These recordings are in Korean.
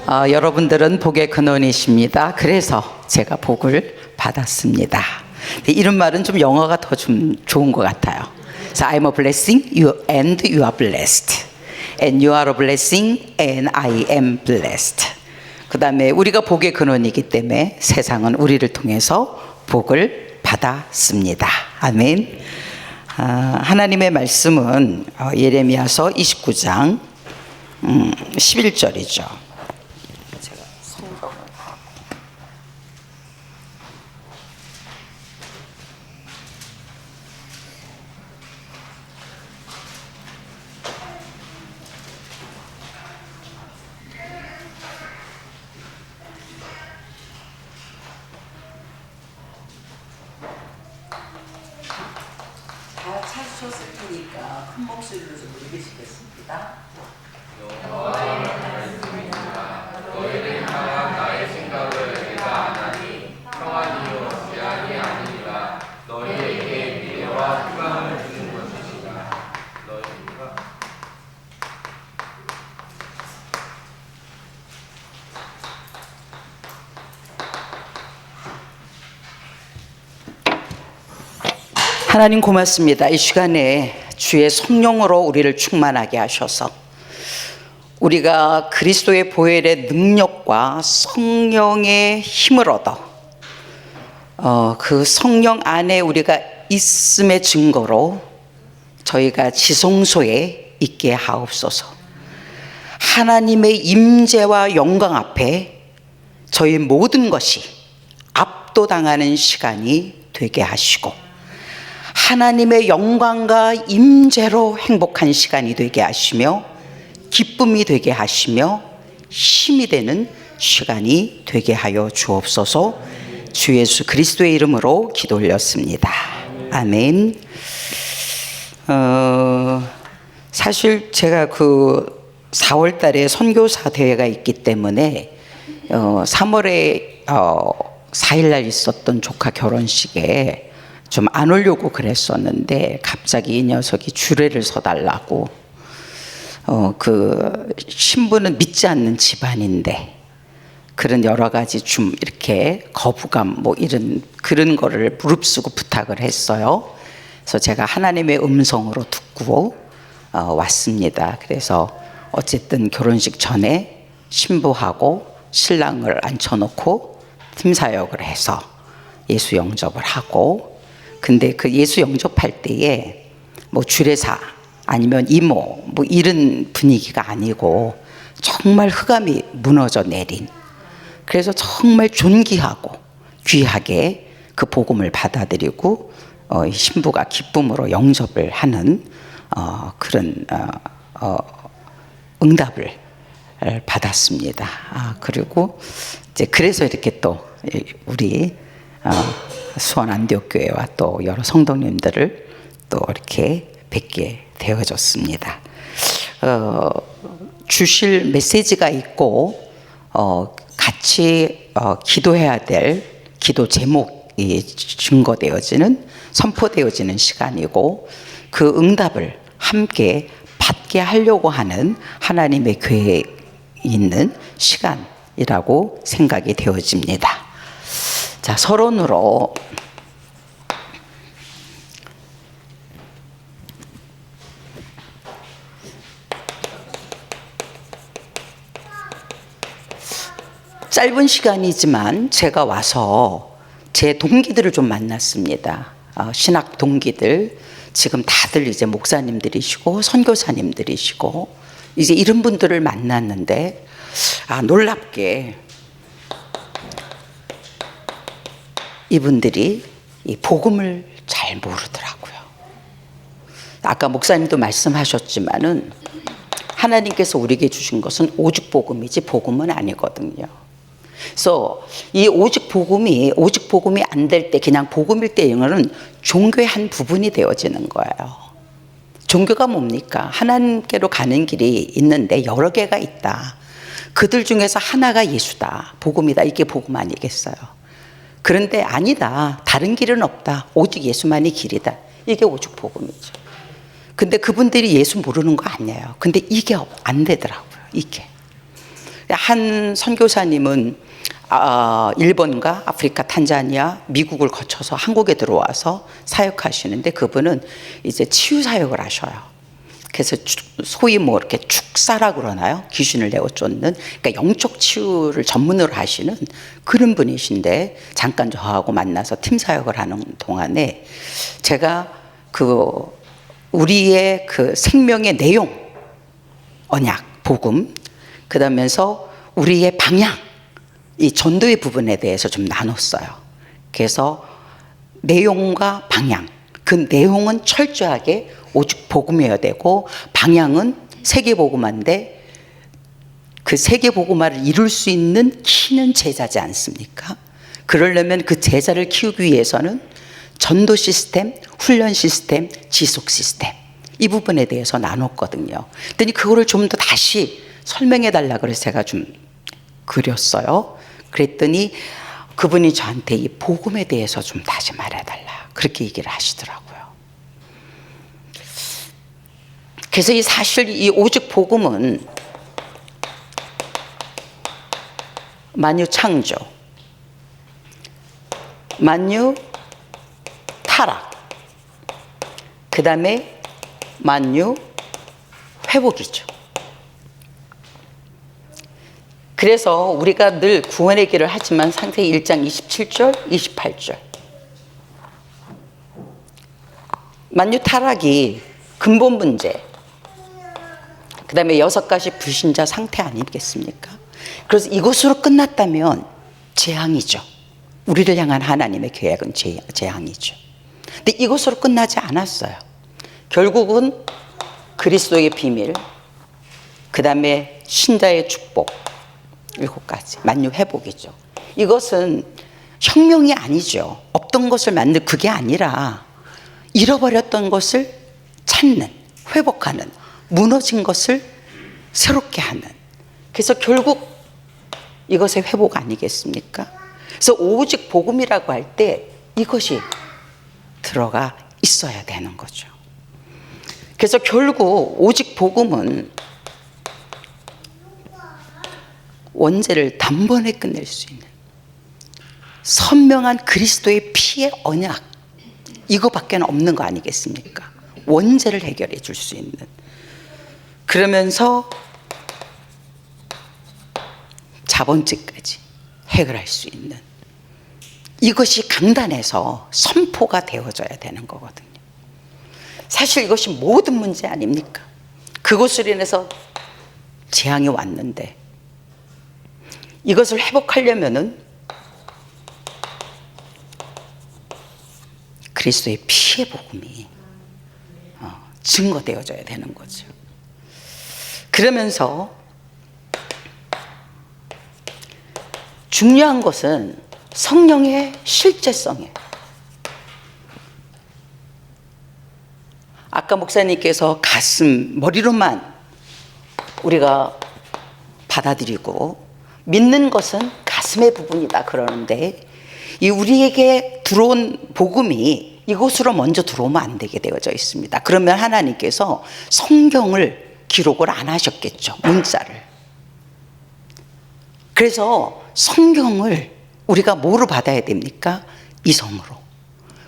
여러분들은 복의 근원이십니다. 그래서 제가 복을 받았습니다. 이런 말은 좀 영어가 더 좀 좋은 것 같아요. So I'm a blessing, and you are blessed. And you are a blessing, and I am blessed. 그 다음에 우리가 복의 근원이기 때문에 세상은 우리를 통해서 복을 받았습니다. 아멘. 하나님의 말씀은 예레미야서 29장 11절이죠. 제가 성경을 다 찾으셨을 테니까 큰 목소리로 좀 읽으시겠습니다. 너희를 향한 나의 생각을 내가 아나니 평안이요 제한이 아니라 너희에게 미래와 희망을 주는 것이니라. 너희가 하나님 고맙습니다. 이 시간에 주의 성령으로 우리를 충만하게 하셔서 우리가 그리스도의 보혈의 능력과 성령의 힘을 얻어 그 성령 안에 우리가 있음의 증거로 저희가 지성소에 있게 하옵소서. 하나님의 임재와 영광 앞에 저희 모든 것이 압도당하는 시간이 되게 하시고 하나님의 영광과 임재로 행복한 시간이 되게 하시며 기쁨이 되게 하시며 힘이 되는 시간이 되게 하여 주옵소서. 주 예수 그리스도의 이름으로 기도 올렸습니다. 아멘. 사실 제가 그 4월 달에 선교사 대회가 있기 때문에 3월에 4일 날 있었던 조카 결혼식에 좀 안 오려고 그랬었는데 갑자기 이 녀석이 주례를 서달라고 그 신부는 믿지 않는 집안인데 그런 여러 가지 좀 이렇게 거부감 뭐 이런 그런 거를 무릅쓰고 부탁을 했어요. 그래서 제가 하나님의 음성으로 듣고 왔습니다. 그래서 어쨌든 결혼식 전에 신부하고 신랑을 앉혀놓고 팀사역을 해서 예수 영접을 하고, 근데 그 예수 영접할 때에 뭐 주례사 아니면 이모 뭐 이런 분위기가 아니고 정말 흑암이 무너져 내린, 그래서 정말 존귀하고 귀하게 그 복음을 받아들이고 신부가 기쁨으로 영접을 하는 그런 응답을 받았습니다. 그리고 이제 그래서 이렇게 또 우리 수원 안디옥교회와 또 여러 성도님들을 또 이렇게 뵙게 되어졌습니다. 주실 메시지가 있고 같이 기도해야 될 기도 제목이 증거되어지는 선포되어지는 시간이고 그 응답을 함께 받게 하려고 하는 하나님의 계획이 있는 시간이라고 생각이 되어집니다. 자, 서론으로 짧은 시간이지만 제가 와서 제 동기들을 좀 만났습니다. 신학 동기들, 지금 다들 이제 목사님들이시고 선교사님들이시고 이제 이런 분들을 만났는데 놀랍게 이분들이 이 복음을 잘 모르더라고요. 아까 목사님도 말씀하셨지만은 하나님께서 우리에게 주신 것은 오직 복음이지 복음은 아니거든요. 그래서 이 오직 복음이 안 될 때, 그냥 복음일 때 이거는 종교의 한 부분이 되어지는 거예요. 종교가 뭡니까? 하나님께로 가는 길이 있는데 여러 개가 있다. 그들 중에서 하나가 예수다, 복음이다. 이게 복음 아니겠어요? 그런데 아니다, 다른 길은 없다, 오직 예수만이 길이다. 이게 오직 복음이죠. 근데 그분들이 예수 모르는 거 아니에요. 근데 이게 안 되더라고요, 이게. 한 선교사님은 일본과 아프리카, 탄자니아, 미국을 거쳐서 한국에 들어와서 사역하시는데 그분은 이제 치유 사역을 하셔요. 그래서 소위 뭐 이렇게 축사라 그러나요? 귀신을 내어 쫓는, 그러니까 영적 치유를 전문으로 하시는 그런 분이신데 잠깐 저하고 만나서 팀 사역을 하는 동안에 제가 우리의 그 생명의 내용, 언약, 복음, 그다음에서 우리의 방향, 이 전도의 부분에 대해서 좀 나눴어요. 그래서 내용과 방향, 그 내용은 철저하게 오직 복음이어야 되고 방향은 세계복음화인데 그 세계복음화를 이룰 수 있는 키는 제자지 않습니까? 그러려면 그 제자를 키우기 위해서는 전도 시스템, 훈련 시스템, 지속 시스템 이 부분에 대해서 나눴거든요. 그랬더니 그거를 좀 더 다시 설명해 달라 그래서 제가 좀 그렸어요. 그랬더니 그분이 저한테 이 복음에 대해서 좀 다시 말해 달라 그렇게 얘기를 하시더라고요. 그래서 사실 이 오직 복음은 만유 창조, 만유 타락, 그 다음에 만유 회복이죠. 그래서 우리가 늘 구원의 길을 하지만 상세히 1장 27절, 28절 만유 타락이 근본 문제, 그 다음에 6가지 불신자 상태 아니겠습니까? 그래서 이것으로 끝났다면 재앙이죠. 우리를 향한 하나님의 계획은 재앙이죠. 근데 이것으로 끝나지 않았어요. 결국은 그리스도의 비밀, 그 다음에 신자의 축복, 7가지 만유 회복이죠. 이것은 혁명이 아니죠. 없던 것을 만들 그게 아니라 잃어버렸던 것을 찾는, 회복하는, 무너진 것을 새롭게 하는. 그래서 결국 이것의 회복 아니겠습니까? 그래서 오직 복음이라고 할 때 이것이 들어가 있어야 되는 거죠. 그래서 결국 오직 복음은 원죄를 단번에 끝낼 수 있는 선명한 그리스도의 피의 언약, 이거밖에 없는 거 아니겠습니까? 원죄를 해결해 줄 수 있는, 그러면서 자본죄까지 해결할 수 있는, 이것이 강단에서 선포가 되어져야 되는 거거든요. 사실 이것이 모든 문제 아닙니까? 그것으로 인해서 재앙이 왔는데 이것을 회복하려면은 그리스도의 피의 복음이 증거되어져야 되는 거죠. 그러면서 중요한 것은 성령의 실제성이에요. 아까 목사님께서 가슴, 머리로만 우리가 받아들이고 믿는 것은 가슴의 부분이다 그러는데, 이 우리에게 들어온 복음이 이곳으로 먼저 들어오면 안 되게 되어져 있습니다. 그러면 하나님께서 성경을 기록을 안 하셨겠죠, 문자를. 그래서 성경을 우리가 뭐로 받아야 됩니까? 이성으로.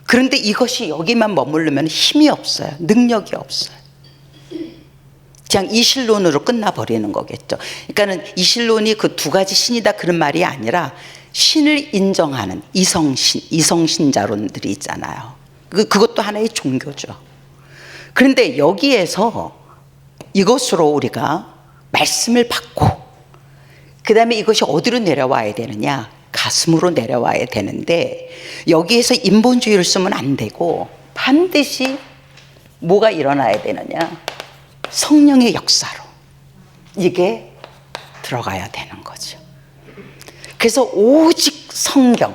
그런데 이것이 여기만 머무르면 힘이 없어요. 능력이 없어요. 그냥 이신론으로 끝나버리는 거겠죠. 그러니까는 이신론이 그 2가지 신이다 그런 말이 아니라 신을 인정하는 이성신자론들이 있잖아요. 그것도 하나의 종교죠. 그런데 여기에서 이것으로 우리가 말씀을 받고 그 다음에 이것이 어디로 내려와야 되느냐? 가슴으로 내려와야 되는데, 여기에서 인본주의를 쓰면 안 되고 반드시 뭐가 일어나야 되느냐? 성령의 역사로 이게 들어가야 되는 거죠. 그래서 오직 성경,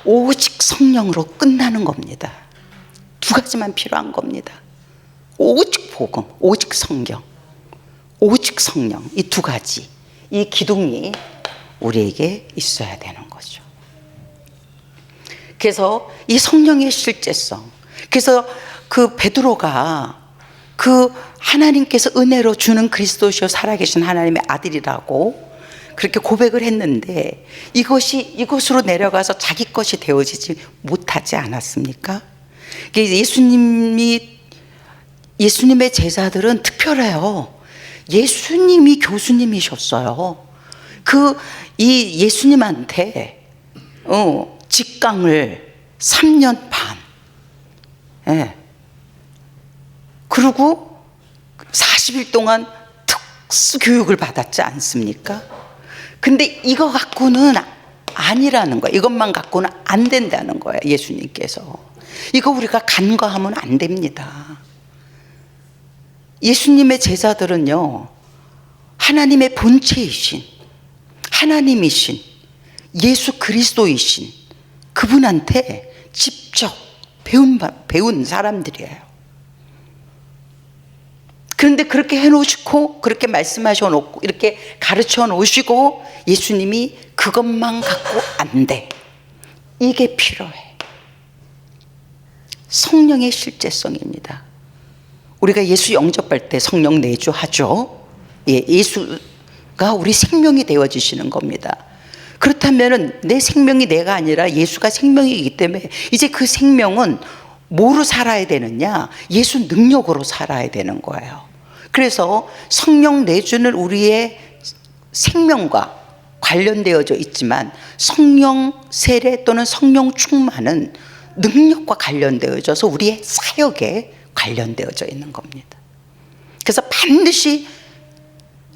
오직 성령으로 끝나는 겁니다. 2가지만 필요한 겁니다. 오직 복음, 오직 성경, 오직 성령, 이 2가지, 이 기둥이 우리에게 있어야 되는 거죠. 그래서 이 성령의 실제성, 그래서 그 베드로가 그 하나님께서 은혜로 주는 그리스도시요 살아계신 하나님의 아들이라고 그렇게 고백을 했는데 이것으로 내려가서 자기 것이 되어지지 못하지 않았습니까? 예수님의 제자들은 특별해요. 예수님이 교수님이셨어요. 이 예수님한테 직강을 3년 반. 예. 그리고 40일 동안 특수 교육을 받았지 않습니까? 근데 이거 갖고는 아니라는 거예요. 이것만 갖고는 안 된다는 거예요. 예수님께서. 이거 우리가 간과하면 안 됩니다. 예수님의 제자들은요, 하나님의 본체이신, 하나님이신, 예수 그리스도이신 그분한테 직접 배운 사람들이에요. 그런데 그렇게 해놓으시고, 그렇게 말씀하셔 놓고, 이렇게 가르쳐 놓으시고, 예수님이 그것만 갖고 안 돼. 이게 필요해. 성령의 실제성입니다. 우리가 예수 영접할 때 성령 내주하죠. 예, 예수가 우리 생명이 되어지시는 겁니다. 그렇다면 내 생명이 내가 아니라 예수가 생명이기 때문에 이제 그 생명은 뭐로 살아야 되느냐? 예수 능력으로 살아야 되는 거예요. 그래서 성령 내주는 우리의 생명과 관련되어져 있지만 성령 세례 또는 성령 충만은 능력과 관련되어져서 우리의 사역에 관련되어져 있는 겁니다. 그래서 반드시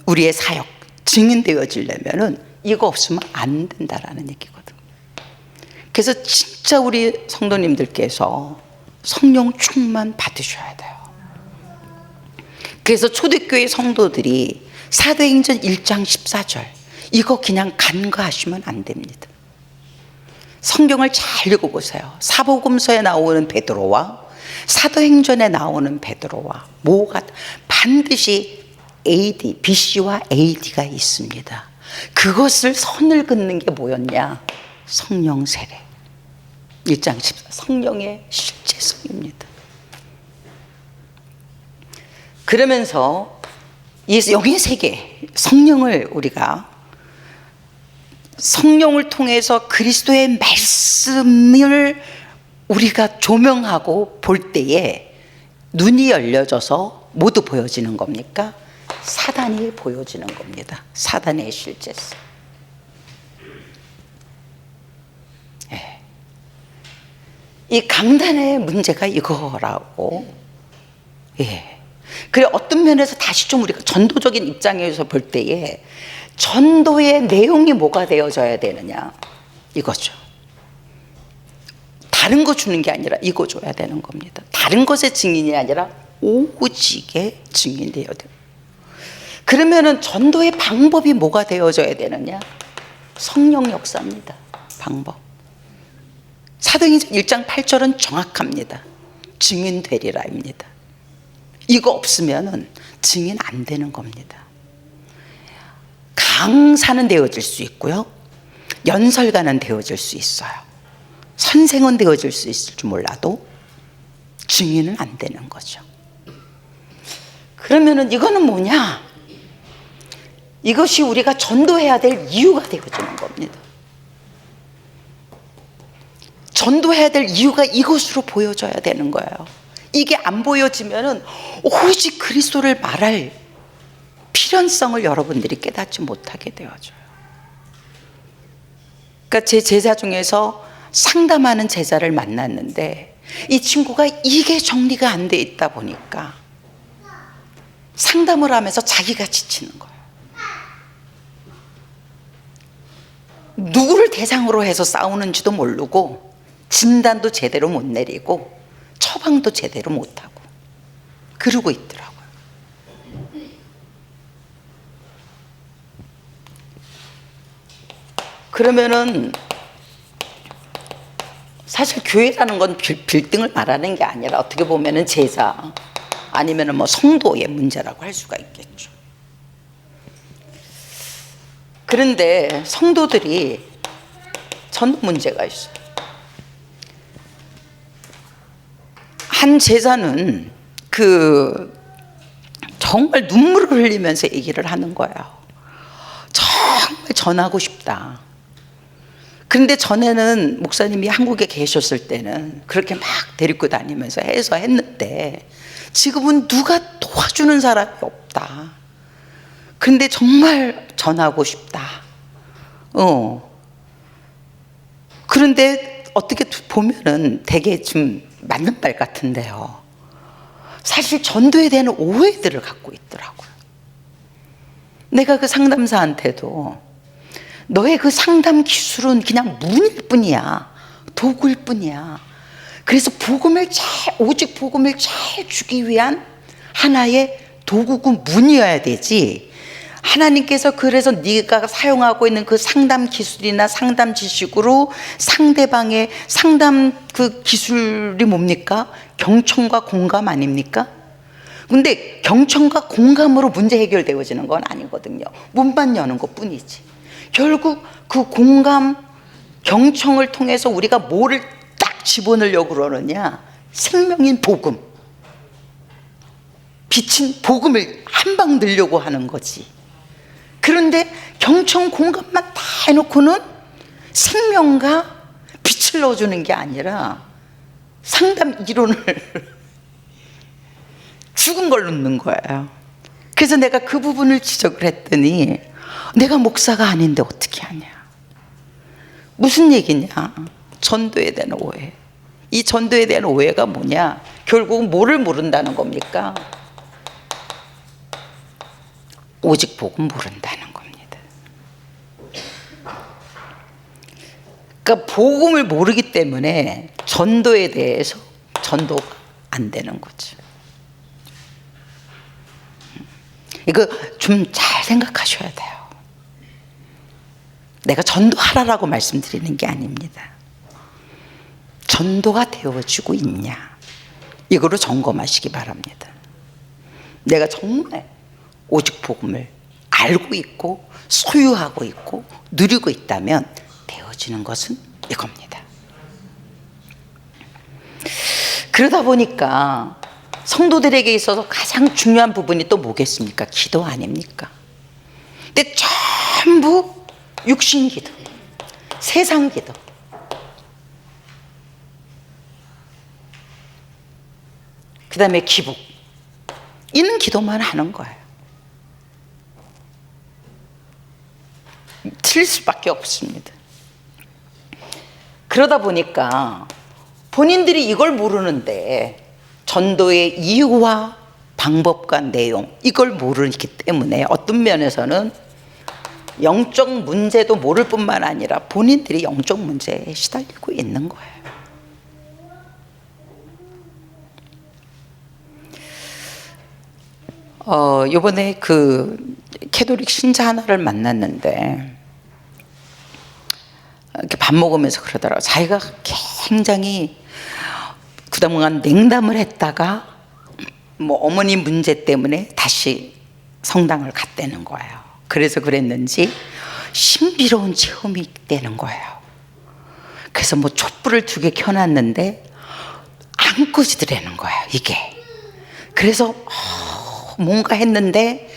우리의 사역 증인되어지려면은 이거 없으면 안 된다라는 얘기거든요. 그래서 진짜 우리 성도님들께서 성령 충만 받으셔야 돼요. 그래서 초대교회 성도들이 사도행전 1장 14절 이거 그냥 간과하시면 안 됩니다. 성경을 잘 읽어보세요. 사복음서에 나오는 베드로와 사도행전에 나오는 베드로와 뭐가 반드시 AD, BC와 AD가 있습니다. 그것을 선을 긋는 게 뭐였냐? 성령 세례 1장 14 성령의 실제성입니다. 그러면서 이 영의 세계 성령을 우리가 성령을 통해서 그리스도의 말씀을 우리가 조명하고 볼 때에 눈이 열려져서 모두 보여지는 겁니까? 사단이 보여지는 겁니다. 사단의 실제성. 예. 이 강단의 문제가 이거라고. 예. 그래 어떤 면에서 다시 좀 우리가 전도적인 입장에서 볼 때에 전도의 내용이 뭐가 되어져야 되느냐 이거죠. 다른 거 주는 게 아니라 이거 줘야 되는 겁니다. 다른 것의 증인이 아니라 오직의 증인이 되어야 돼요. 그러면은 전도의 방법이 뭐가 되어져야 되느냐? 성령 역사입니다. 방법. 사도행전 1장 8절은 정확합니다. 증인 되리라입니다. 이거 없으면은 증인 안 되는 겁니다. 강사는 되어질 수 있고요. 연설가는 되어질 수 있어요. 선생은 되어질 수 있을 줄 몰라도 증인은 안 되는 거죠. 그러면은 이거는 뭐냐? 이것이 우리가 전도해야 될 이유가 되어지는 겁니다. 전도해야 될 이유가 이것으로 보여져야 되는 거예요. 이게 안 보여지면은 오직 그리스도를 말할 필연성을 여러분들이 깨닫지 못하게 되어져요. 그러니까 제 제자 중에서 상담하는 제자를 만났는데 이 친구가 이게 정리가 안 돼 있다 보니까 상담을 하면서 자기가 지치는 거예요. 누구를 대상으로 해서 싸우는지도 모르고 진단도 제대로 못 내리고 처방도 제대로 못하고 그러고 있더라고요. 그러면은 사실 교회라는 건 빌딩을 말하는 게 아니라 어떻게 보면은 제자 아니면은 뭐 성도의 문제라고 할 수가 있겠죠. 그런데 성도들이 전 문제가 있어요. 한 제자는 그 정말 눈물을 흘리면서 얘기를 하는 거예요. 정말 전하고 싶다. 그런데 전에는 목사님이 한국에 계셨을 때는 그렇게 막 데리고 다니면서 해서 했는데 지금은 누가 도와주는 사람이 없다. 그런데 정말 전하고 싶다. 그런데 어떻게 보면은 되게 좀 맞는 말 같은데요. 사실 전도에 대한 오해들을 갖고 있더라고요. 내가 그 상담사한테도 너의 그 상담 기술은 그냥 문일 뿐이야. 도구일 뿐이야. 그래서 오직 복음을 잘 주기 위한 하나의 도구고 문이어야 되지. 하나님께서 그래서 네가 사용하고 있는 그 상담 기술이나 상담 지식으로 상대방의 상담 그 기술이 뭡니까? 경청과 공감 아닙니까? 근데 경청과 공감으로 문제 해결되어지는 건 아니거든요. 문만 여는 것 뿐이지. 결국 그 공감, 경청을 통해서 우리가 뭐를 딱 집어넣으려고 그러느냐? 생명인 복음, 빛인 복음을 한 방 넣으려고 하는 거지. 그런데 경청 공감만 다 해놓고는 생명과 빛을 넣어주는 게 아니라 상담 이론을 죽은 걸 넣는 거예요. 그래서 내가 그 부분을 지적을 했더니 내가 목사가 아닌데 어떻게 하냐. 무슨 얘기냐. 전도에 대한 오해. 이 전도에 대한 오해가 뭐냐. 결국은 뭐를 모른다는 겁니까? 오직 복음 모른다는 겁니다. 그러니까 복음을 모르기 때문에 전도에 대해서 전도가 안 되는 거죠. 이거 좀 잘 생각하셔야 돼요. 내가 전도하라라고 말씀드리는 게 아닙니다. 전도가 되어지고 있냐, 이거로 점검하시기 바랍니다. 내가 정말 오직 복음을 알고 있고 소유하고 있고 누리고 있다면 되어지는 것은 이겁니다. 그러다 보니까 성도들에게 있어서 가장 중요한 부분이 또 뭐겠습니까? 기도 아닙니까? 근데 전부 육신 기도, 세상 기도, 그 다음에 기복, 있는 기도만 하는 거예요. 틀릴 수밖에 없습니다. 그러다 보니까 본인들이 이걸 모르는데 전도의 이유와 방법과 내용, 이걸 모르기 때문에 어떤 면에서는 영적 문제도 모를 뿐만 아니라 본인들이 영적 문제에 시달리고 있는 거예요. 요번에 그 캐톨릭 신자 하나를 만났는데 이렇게 밥 먹으면서 그러더라고요. 자기가 굉장히 그동안 냉담을 했다가 뭐 어머니 문제 때문에 다시 성당을 갔다는 거예요. 그래서 그랬는지 신비로운 체험이 되는 거예요. 그래서 뭐 촛불을 2개 켜놨는데 안 꺼지더라는 거예요, 이게. 그래서 뭔가 했는데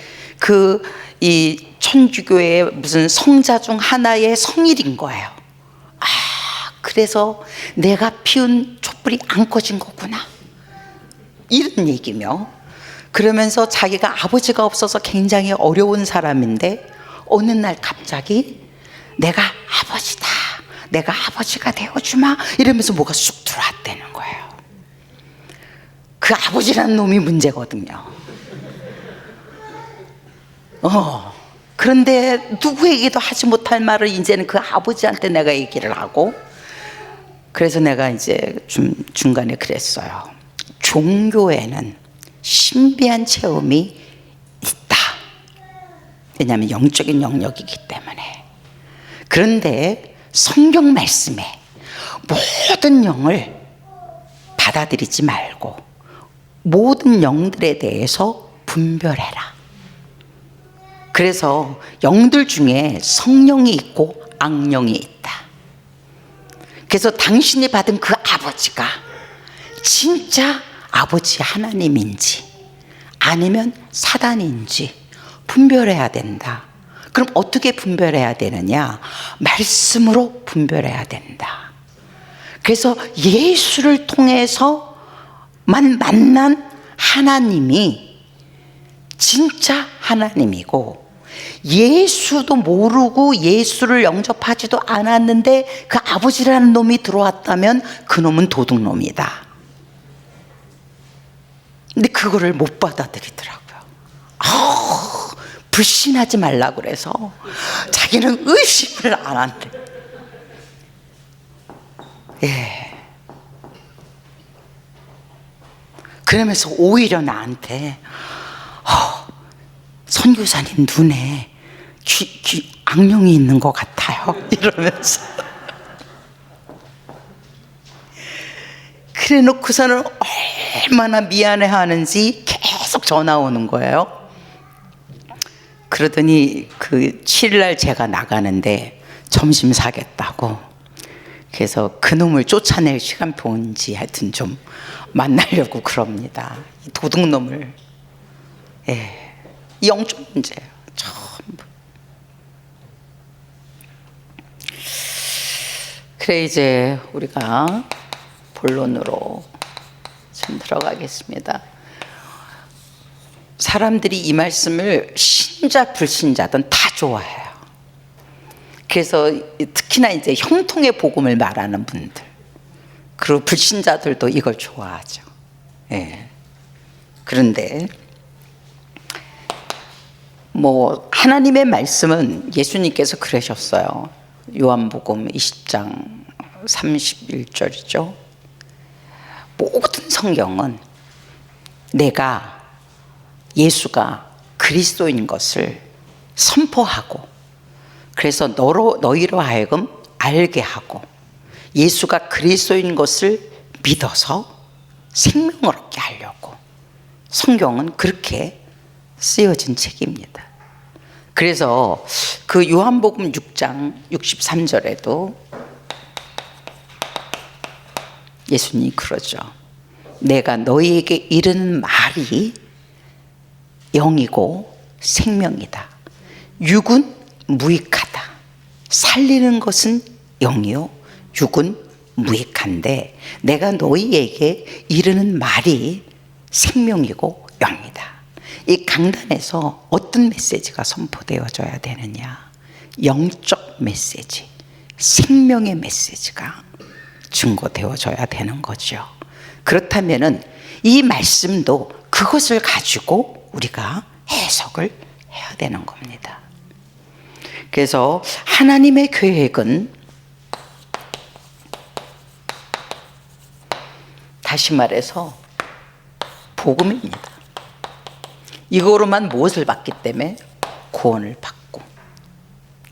이 천주교의 무슨 성자 중 하나의 성일인 거예요. 그래서 내가 피운 촛불이 안 꺼진 거구나, 이런 얘기며, 그러면서 자기가 아버지가 없어서 굉장히 어려운 사람인데 어느 날 갑자기 내가 아버지다, 내가 아버지가 되어주마, 이러면서 뭐가 쑥 들어왔다는 거예요. 그 아버지라는 놈이 문제거든요. 그런데 누구에게도 하지 못할 말을 이제는 그 아버지한테 내가 얘기를 하고, 그래서 내가 이제 좀 중간에 그랬어요. 종교에는 신비한 체험이 있다. 왜냐하면 영적인 영역이기 때문에. 그런데 성경 말씀에 모든 영을 받아들이지 말고 모든 영들에 대해서 분별해라. 그래서 영들 중에 성령이 있고 악령이 있다. 그래서 당신이 받은 그 아버지가 진짜 아버지 하나님인지 아니면 사단인지 분별해야 된다. 그럼 어떻게 분별해야 되느냐? 말씀으로 분별해야 된다. 그래서 예수를 통해서만 만난 하나님이 진짜 하나님이고, 예수도 모르고 예수를 영접하지도 않았는데 그 아버지라는 놈이 들어왔다면 그 놈은 도둑놈이다. 근데 그거를 못 받아들이더라고요. 불신하지 말라 그래서 자기는 의심을 안 한대. 예. 그러면서 오히려 나한테 선교사님 눈에 악령이 있는 것 같아요 이러면서. 그래 놓고서는 얼마나 미안해하는지 계속 전화 오는 거예요. 그러더니 그 7일날 제가 나가는데 점심 사겠다고, 그래서 그놈을 쫓아낼 시간표 온지 하여튼 좀 만나려고 그럽니다. 이 도둑놈을. 예, 영적 문제예요 전부. 그래 이제 우리가 본론으로 좀 들어가겠습니다. 사람들이 이 말씀을 신자 불신자든 다 좋아해요. 그래서 특히나 이제 형통의 복음을 말하는 분들, 그리고 불신자들도 이걸 좋아하죠. 예. 그런데 뭐 하나님의 말씀은 예수님께서 그러셨어요. 요한복음 20장 31절이죠. 모든 성경은 내가 예수가 그리스도인 것을 선포하고, 그래서 너희로 하여금 알게 하고 예수가 그리스도인 것을 믿어서 생명을 얻게 하려고 성경은 그렇게 쓰여진 책입니다. 그래서 그 요한복음 6장 63절에도 예수님이 그러죠. 내가 너희에게 이르는 말이 영이고 생명이다. 육은 무익하다. 살리는 것은 영이요 육은 무익한데 내가 너희에게 이르는 말이 생명이고 영이다. 이 강단에서 어떤 메시지가 선포되어져야 되느냐? 영적 메시지, 생명의 메시지가 증거되어져야 되는 거죠. 그렇다면은 이 말씀도 그것을 가지고 우리가 해석을 해야 되는 겁니다. 그래서 하나님의 계획은, 다시 말해서 복음입니다. 이거로만 무엇을 받기 때문에 구원을 받고,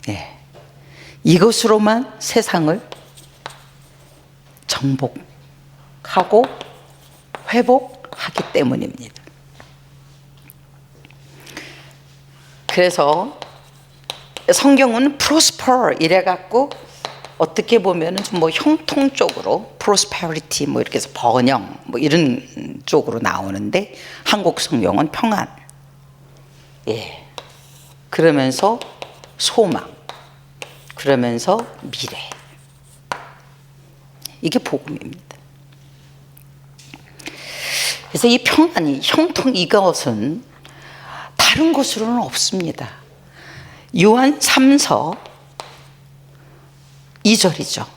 예. 이것으로만 세상을 정복하고 회복하기 때문입니다. 그래서 성경은 prosper 이래갖고 어떻게 보면은 좀 뭐 형통 쪽으로 prosperity 뭐 이렇게 해서 번영 뭐 이런 쪽으로 나오는데, 한국 성경은 평안, 예, 그러면서 소망, 그러면서 미래, 이게 복음입니다. 그래서 이 평안이, 형통, 이것은 다른 것으로는 없습니다. 요한 3서 2절이죠.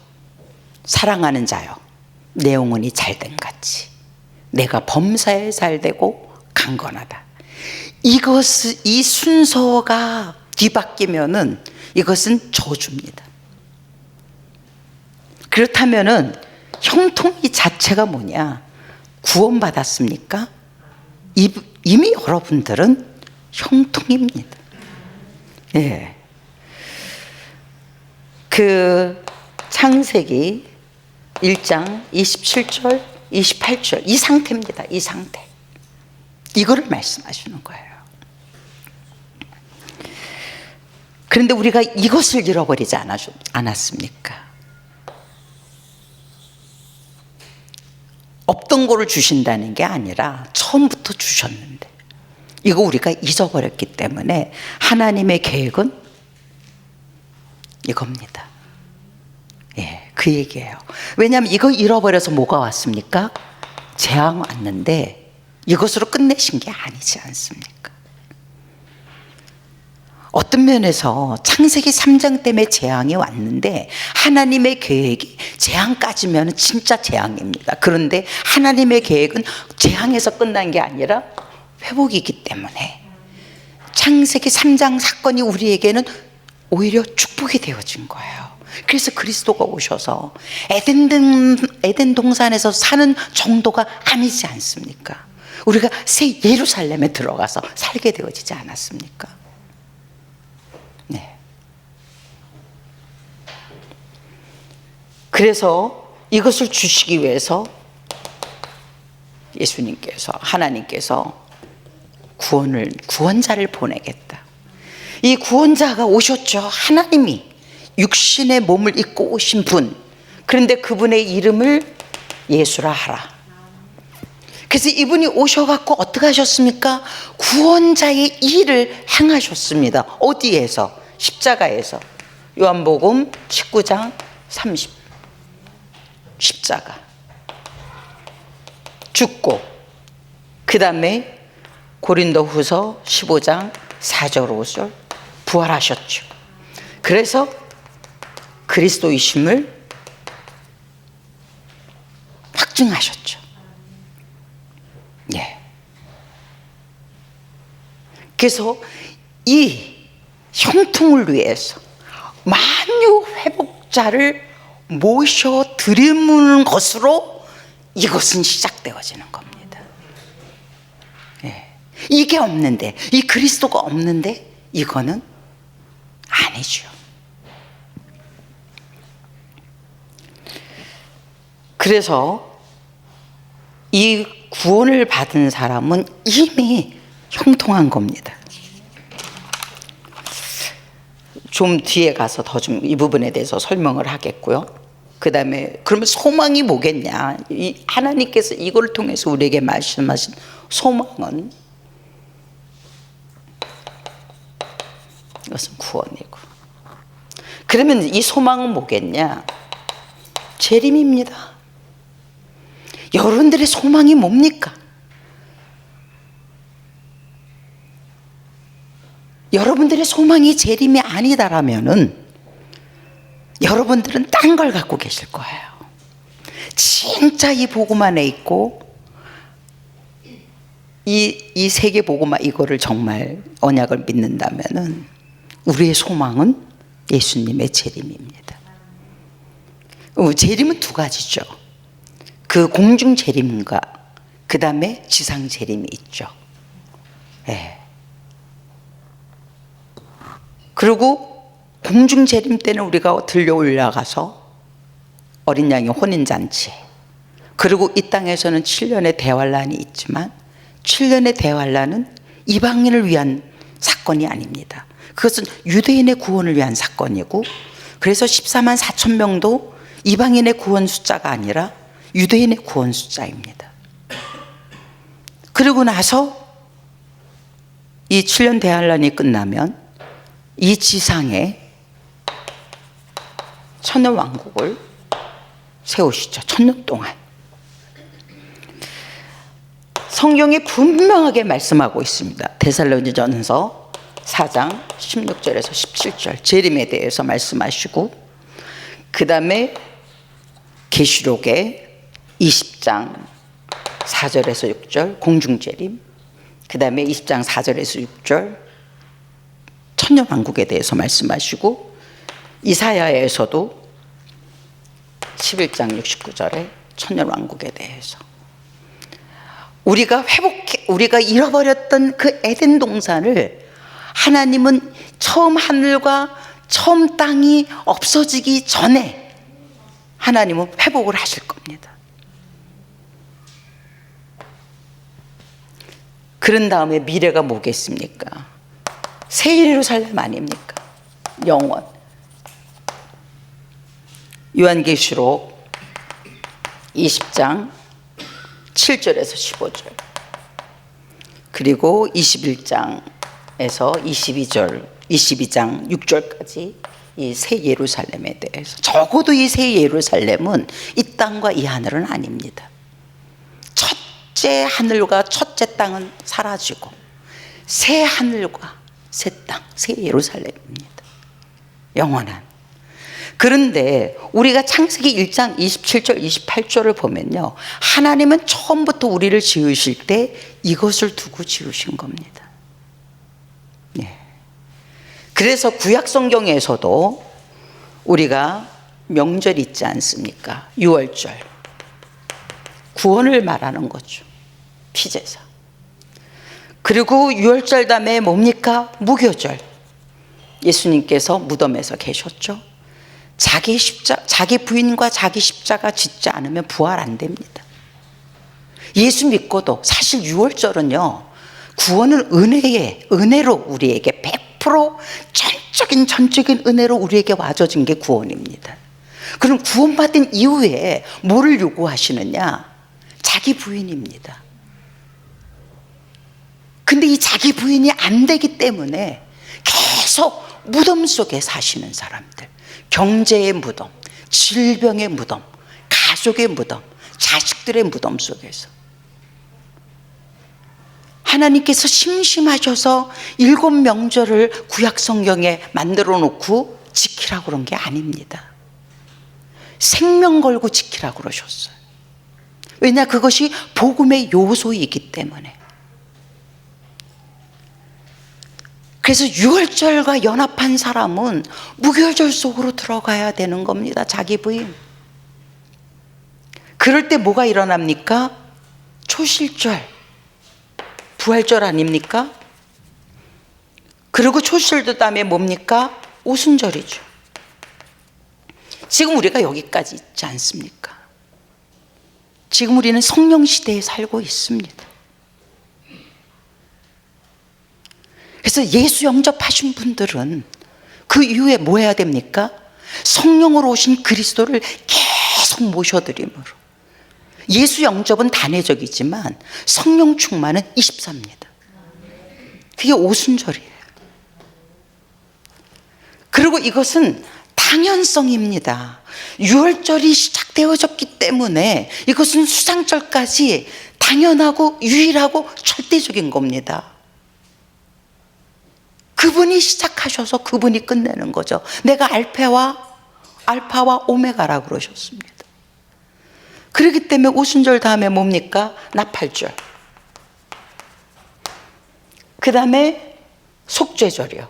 사랑하는 자여, 내 영혼이 잘된 같이 내가 범사에 잘되고 강건하다. 이 순서가 뒤바뀌면은 이것은 저주입니다. 그렇다면은 형통 이 자체가 뭐냐? 구원받았습니까? 이미 여러분들은 형통입니다. 예. 그 창세기 1장 27절, 28절 이 상태입니다. 이 상태. 이거를 말씀하시는 거예요. 그런데 우리가 이것을 잃어버리지 않았습니까? 없던 거를 주신다는 게 아니라 처음부터 주셨는데 이거 우리가 잊어버렸기 때문에 하나님의 계획은 이겁니다. 예, 그 얘기예요. 왜냐하면 이거 잃어버려서 뭐가 왔습니까? 재앙 왔는데 이것으로 끝내신 게 아니지 않습니까? 어떤 면에서 창세기 3장 때문에 재앙이 왔는데 하나님의 계획이 재앙까지면 진짜 재앙입니다. 그런데 하나님의 계획은 재앙에서 끝난 게 아니라 회복이기 때문에 창세기 3장 사건이 우리에게는 오히려 축복이 되어진 거예요. 그래서 그리스도가 오셔서 에덴 동산에서 사는 정도가 아니지 않습니까? 우리가 새 예루살렘에 들어가서 살게 되어지지 않았습니까? 네. 그래서 이것을 주시기 위해서 예수님께서, 하나님께서 구원자를 보내겠다. 이 구원자가 오셨죠. 하나님이 육신의 몸을 입고 오신 분. 그런데 그분의 이름을 예수라 하라. 그래서 이분이 오셔갖고 어떻게 하셨습니까? 구원자의 일을 행하셨습니다. 어디에서? 십자가에서. 요한복음 19장 30. 십자가. 죽고, 그 다음에 고린도후서 15장 4절 5절 부활하셨죠. 그래서 그리스도이심을 확증하셨죠. 예. 그래서 이 형통을 위해서 만유 회복자를 모셔드리는 것으로 이것은 시작되어지는 겁니다. 예. 이게 없는데, 이 그리스도가 없는데 이거는 아니죠. 그래서 이 구원을 받은 사람은 이미 형통한 겁니다. 좀 뒤에 가서 더 좀 이 부분에 대해서 설명을 하겠고요. 그 다음에 그러면 소망이 뭐겠냐? 이 하나님께서 이걸 통해서 우리에게 말씀하신 소망은 이것은 구원이고, 그러면 이 소망은 뭐겠냐? 재림입니다. 여러분들의 소망이 뭡니까? 여러분들의 소망이 재림이 아니다라면은 여러분들은 딴 걸 갖고 계실 거예요. 진짜 이 복음 안에 있고 이 세계 복음 이거를 정말 언약을 믿는다면은 우리의 소망은 예수님의 재림입니다. 재림은 두 가지죠. 그 공중 재림과 그 다음에 지상 재림이 있죠. 예. 그리고 공중 재림 때는 우리가 들려 올라가서 어린 양의 혼인잔치, 그리고 이 땅에서는 7년의 대환란이 있지만 7년의 대환란은 이방인을 위한 사건이 아닙니다. 그것은 유대인의 구원을 위한 사건이고, 그래서 14만 4천 명도 이방인의 구원 숫자가 아니라 유대인의 구원 숫자입니다. 그리고 나서 이 7년 대환란이 끝나면 이 지상에 천년 왕국을 세우시죠. 천년 동안. 성경이 분명하게 말씀하고 있습니다. 데살로니전서 4장 16절에서 17절 재림에 대해서 말씀하시고, 그 다음에 계시록의 20장 4절에서 6절 공중재림, 그 다음에 20장 4절에서 6절 천년왕국에 대해서 말씀하시고, 이사야에서도 11장 69절에 천년왕국에 대해서 우리가 잃어버렸던 그 에덴 동산을 하나님은 처음 하늘과 처음 땅이 없어지기 전에 하나님은 회복을 하실 겁니다. 그런 다음에 미래가 뭐겠습니까? 새 예루살렘 아닙니까? 영원. 요한계시록 20장 7절에서 15절. 그리고 21장에서 22장 6절까지 이 새 예루살렘에 대해서, 적어도 이 새 예루살렘은 이 땅과 이 하늘은 아닙니다. 첫째 하늘과 첫째 땅은 사라지고 새 하늘과 새 땅, 새 예루살렘입니다. 영원한. 그런데 우리가 창세기 1장 27절 28절을 보면요, 하나님은 처음부터 우리를 지으실 때 이것을 두고 지으신 겁니다. 예. 그래서 구약 성경에서도 우리가 명절 있지 않습니까? 유월절, 구원을 말하는 거죠. 피제사. 그리고 유월절 다음에 뭡니까? 무교절. 예수님께서 무덤에서 계셨죠. 자기 부인과 자기 십자가 짓지 않으면 부활 안 됩니다. 예수 믿고도 사실 유월절은요, 구원은 은혜로 우리에게 100% 전적인 은혜로 우리에게 와져진 게 구원입니다. 그럼 구원받은 이후에 뭐를 요구하시느냐? 자기 부인입니다. 근데 이 자기 부인이 안 되기 때문에 계속 무덤 속에 사시는 사람들, 경제의 무덤, 질병의 무덤, 가족의 무덤, 자식들의 무덤 속에서 하나님께서 심심하셔서 7명절을 구약 성경에 만들어 놓고 지키라고 그런 게 아닙니다. 생명 걸고 지키라고 그러셨어요. 왜냐, 그것이 복음의 요소이기 때문에. 그래서 유월절과 연합한 사람은 무교절 속으로 들어가야 되는 겁니다. 자기 부인. 그럴 때 뭐가 일어납니까? 초실절, 부활절 아닙니까? 그리고 초실절 다음에 뭡니까? 오순절이죠. 지금 우리가 여기까지 있지 않습니까? 지금 우리는 성령 시대에 살고 있습니다. 그래서 예수 영접하신 분들은 그 이후에 뭐 해야 됩니까? 성령으로 오신 그리스도를 계속 모셔드림으로. 예수 영접은 단회적이지만 성령 충만은 24입니다. 그게 오순절이에요. 그리고 이것은 당연성입니다. 유월절이 시작되어졌기 때문에 이것은 수상절까지 당연하고 유일하고 절대적인 겁니다. 그분이 시작하셔서 그분이 끝내는 거죠. 내가 알파와 오메가라고 그러셨습니다. 그렇기 때문에 오순절 다음에 뭡니까? 나팔절. 그 다음에 속죄절이요.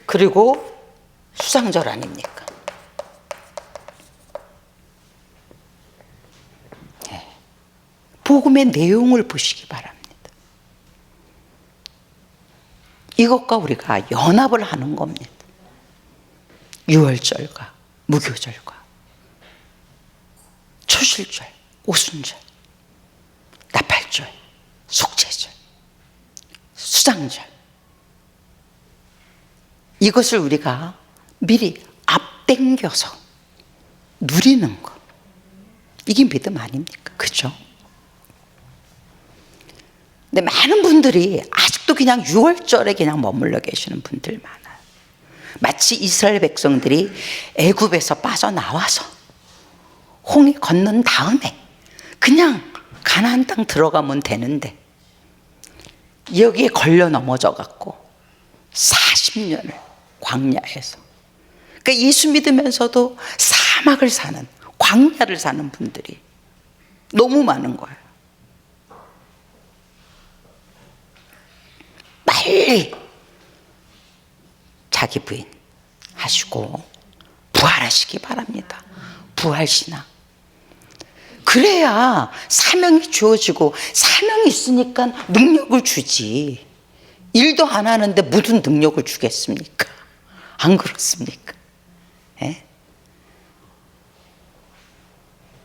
그리고 수상절 아닙니까? 네. 복음의 내용을 보시기 바랍니다. 이것과 우리가 연합을 하는 겁니다. 유월절과 무교절과 초실절, 오순절, 나팔절, 속죄절, 수장절, 이것을 우리가 미리 앞당겨서 누리는 것, 이게 믿음 아닙니까? 그죠? 근데 많은 분들이 아직도 그냥 6월절에 그냥 머물러 계시는 분들 많아요. 마치 이스라엘 백성들이 애굽에서 빠져나와서 홍해 건넌 다음에 그냥 가나안 땅 들어가면 되는데 여기에 걸려 넘어져 갖고 40년을 광야에서, 그러니까 예수 믿으면서도 사막을 사는, 광야를 사는 분들이 너무 많은 거예요. 빨리 자기 부인 하시고 부활하시기 바랍니다. 부활신앙. 그래야 사명이 주어지고, 사명이 있으니까 능력을 주지. 일도 안 하는데 무슨 능력을 주겠습니까? 안 그렇습니까? 예?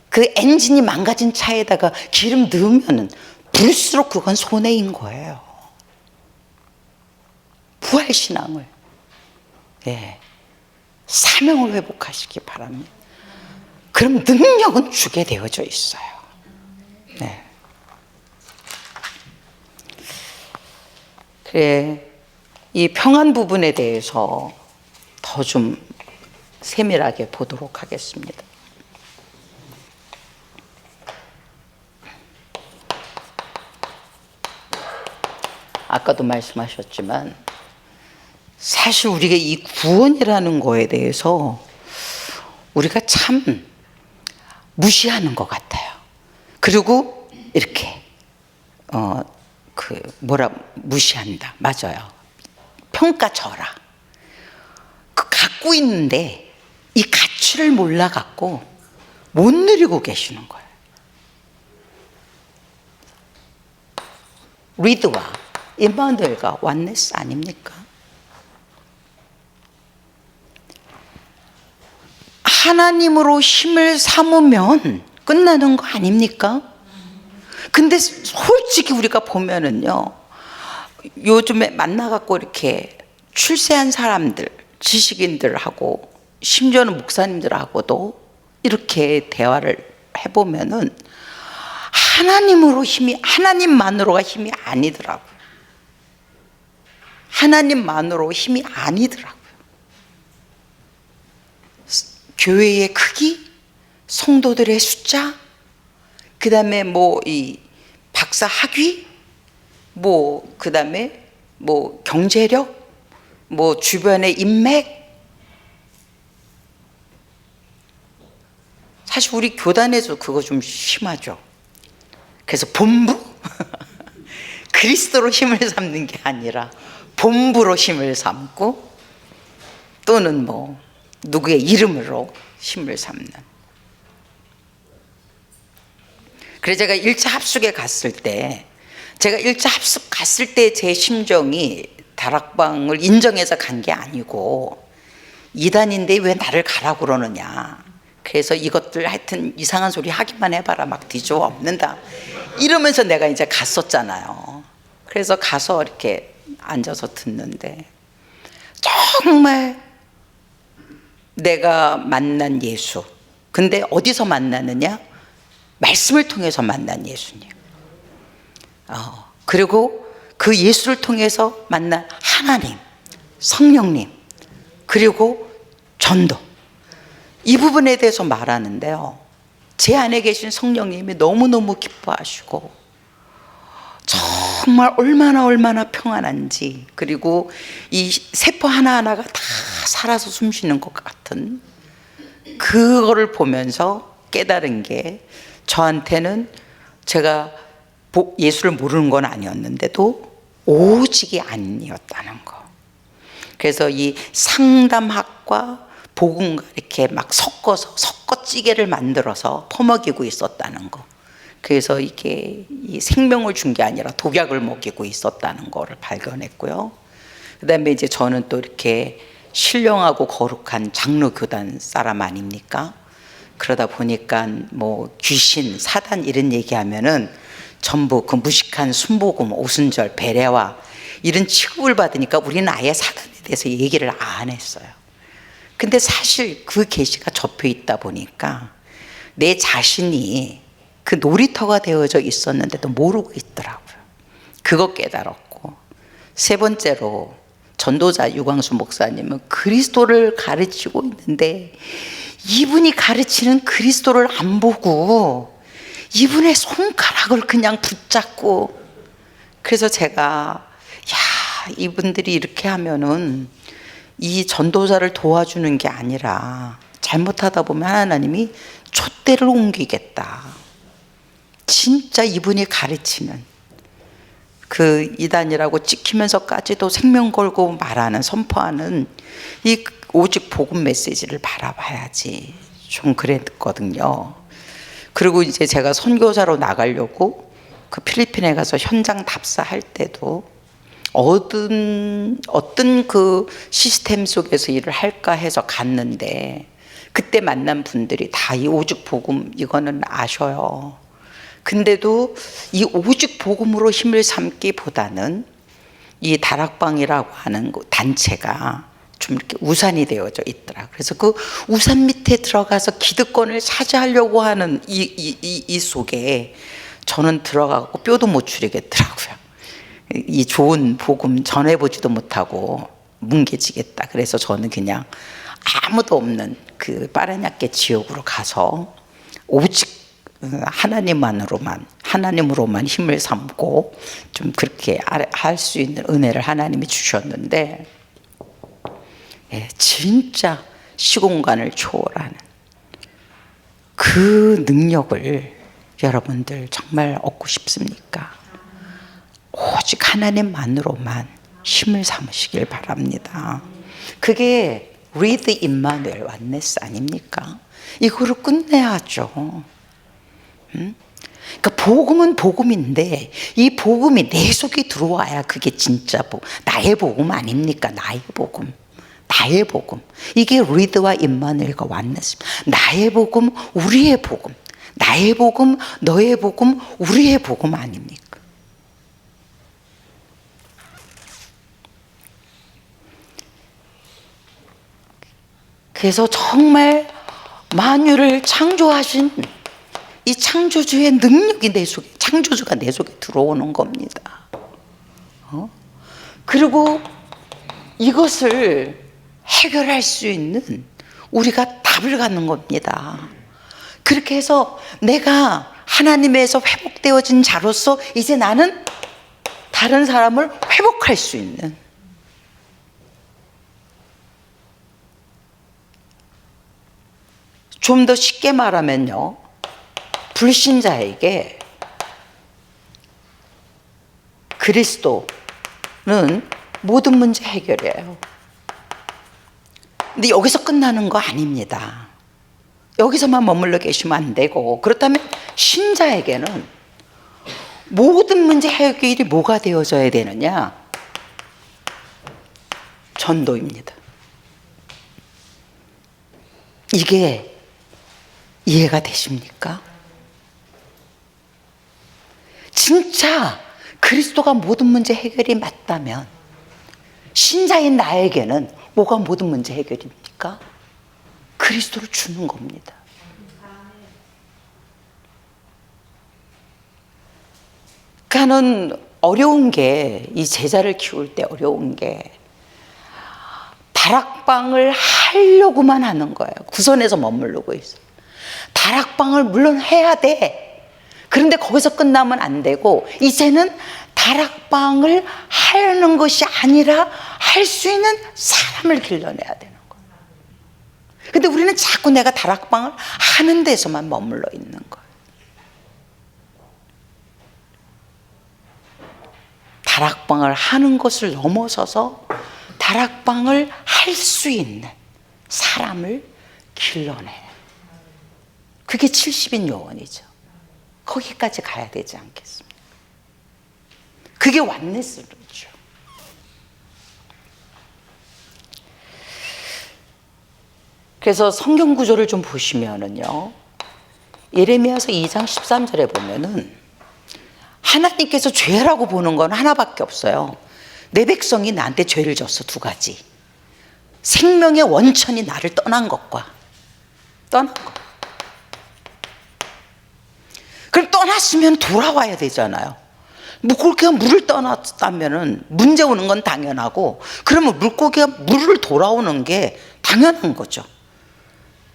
그 엔진이 망가진 차에다가 기름 넣으면 부을수록 그건 손해인 거예요. 부활신앙을, 예, 사명을 회복하시기 바랍니다. 그럼 능력은 주게 되어져 있어요. 네. 그래, 이 평안 부분에 대해서 더 좀 세밀하게 보도록 하겠습니다. 아까도 말씀하셨지만 사실 우리가 이 구원이라는 거에 대해서 우리가 참 무시하는 것 같아요. 그리고 이렇게 무시한다. 맞아요. 평가절하. 그 갖고 있는데 이 가치를 몰라 갖고 못 누리고 계시는 거예요. 리드와 임마누엘과 완네스 아닙니까? 하나님으로 힘을 삼으면 끝나는 거 아닙니까? 근데 솔직히 우리가 보면은요, 요즘에 만나갖고 이렇게 출세한 사람들, 지식인들하고 심지어는 목사님들하고도 이렇게 대화를 해보면은 하나님만으로가 힘이 아니더라고요. 하나님만으로 힘이 아니더라고요. 교회의 크기, 성도들의 숫자, 그 다음에 이 박사 학위, 그 다음에 경제력, 주변의 인맥. 사실 우리 교단에서 그거 좀 심하죠. 그래서 본부? 그리스도로 힘을 삼는 게 아니라 본부로 힘을 삼고 또는 누구의 이름으로 힘을 삼는. 그래서 제가 1차 합숙에 갔을 때 제 심정이 다락방을 인정해서 간 게 아니고 이단인데 왜 나를 가라고 그러느냐. 그래서 이것들 하여튼 이상한 소리 하기만 해봐라, 막 뒤집어 엎는다 이러면서 내가 이제 갔었잖아요. 그래서 가서 이렇게 앉아서 듣는데 정말 내가 만난 예수, 근데 어디서 만나느냐? 말씀을 통해서 만난 예수님. 그리고 그 예수를 통해서 만난 하나님, 성령님, 그리고 전도. 이 부분에 대해서 말하는데요, 제 안에 계신 성령님이 너무너무 기뻐하시고 정말 얼마나 평안한지, 그리고 이 세포 하나하나가 다 살아서 숨쉬는 것 같은 그거를 보면서 깨달은 게, 저한테는 제가 예수를 모르는 건 아니었는데도 오직이 아니었다는 거. 그래서 이 상담학과 복음과 이렇게 막 섞어찌개를 만들어서 퍼먹이고 있었다는 거. 그래서 이게 이 생명을 준 게 아니라 독약을 먹이고 있었다는 거를 발견했고요. 그다음에 이제 저는 또 이렇게 신령하고 거룩한 장로교단 사람 아닙니까? 그러다 보니까 귀신, 사단 이런 얘기하면은 전부 그 무식한 순복음, 오순절, 베레와 이런 취급을 받으니까 우리는 아예 사단에 대해서 얘기를 안 했어요. 근데 사실 그 계시가 접해 있다 보니까 내 자신이 그 놀이터가 되어져 있었는데도 모르고 있더라고요. 그거 깨달았고, 세 번째로 전도자 유광수 목사님은 그리스도를 가르치고 있는데 이분이 가르치는 그리스도를 안 보고 이분의 손가락을 그냥 붙잡고, 그래서 제가 이분들이 이렇게 하면은 이 전도자를 도와주는 게 아니라 잘못하다 보면 하나님이 촛대를 옮기겠다. 진짜 이분이 가르치는 그 이단이라고 찍히면서까지도 생명 걸고 말하는, 선포하는 이 오직 복음 메시지를 바라봐야지, 좀 그랬거든요. 그리고 이제 제가 선교사로 나가려고 그 필리핀에 가서 현장 답사할 때도 어떤 그 시스템 속에서 일을 할까 해서 갔는데, 그때 만난 분들이 다 이 오직 복음 이거는 아셔요. 근데도 이 오직 복음으로 힘을 삼기보다는 이 다락방이라고 하는 단체가 좀 이렇게 우산이 되어져 있더라. 그래서 그 우산 밑에 들어가서 기득권을 차지하려고 하는 이 속에 저는 들어가고 뼈도 못 추리겠더라고요. 이 좋은 복음 전해보지도 못하고 뭉개지겠다. 그래서 저는 그냥 아무도 없는 그 빠르냐께 지옥으로 가서 오직 하나님으로만 힘을 삼고 좀 그렇게 할 수 있는 은혜를 하나님이 주셨는데, 진짜 시공간을 초월하는 그 능력을 여러분들 정말 얻고 싶습니까? 오직 하나님만으로만 힘을 삼으시길 바랍니다. 그게 Read Immanuel Oneness 아닙니까? 이거를 끝내야죠. 그러니까 복음은 복음인데 이 복음이 내 속에 들어와야 그게 진짜 복음, 나의 복음 아닙니까? 나의 복음, 나의 복음. 이게 리드와 임마누엘과 원네스. 나의 복음, 우리의 복음, 나의 복음, 너의 복음, 우리의 복음 아닙니까? 그래서 정말 만유를 창조하신 이 창조주의 능력이 내 속에, 창조주가 내 속에 들어오는 겁니다. 그리고 이것을 해결할 수 있는 우리가 답을 갖는 겁니다. 그렇게 해서 내가 하나님에서 회복되어진 자로서 이제 나는 다른 사람을 회복할 수 있는, 좀 더 쉽게 말하면요, 불신자에게 그리스도는 모든 문제 해결이에요. 근데 여기서 끝나는 거 아닙니다. 여기서만 머물러 계시면 안 되고, 그렇다면 신자에게는 모든 문제 해결이 뭐가 되어져야 되느냐? 전도입니다. 이게 이해가 되십니까? 진짜 그리스도가 모든 문제 해결이 맞다면 신자인 나에게는 뭐가 모든 문제 해결입니까? 그리스도를 주는 겁니다. 그러니까는 어려운 게, 이 제자를 키울 때 어려운 게 다락방을 하려고만 하는 거예요. 구선에서 머무르고 있어요. 다락방을 물론 해야 돼. 그런데 거기서 끝나면 안 되고, 이제는 다락방을 하려는 것이 아니라 할 수 있는 사람을 길러내야 되는 거예요. 근데 우리는 자꾸 내가 다락방을 하는 데서만 머물러 있는 거예요. 다락방을 하는 것을 넘어서서 다락방을 할 수 있는 사람을 길러내. 그게 70인 요원이죠. 거기까지 가야 되지 않겠습니까? 그게 완네스로죠. 그래서 성경 구조를 좀 보시면은요, 예레미야서 2장 13절에 보면은 하나님께서 죄라고 보는 건 하나밖에 없어요. 내 백성이 나한테 죄를 졌어. 두 가지. 생명의 원천이 나를 떠난 것과 떠난 것. 그럼 떠났으면 돌아와야 되잖아요. 물고기가 물을 떠났다면은 문제 오는 건 당연하고, 그러면 물고기가 물을 돌아오는 게 당연한 거죠.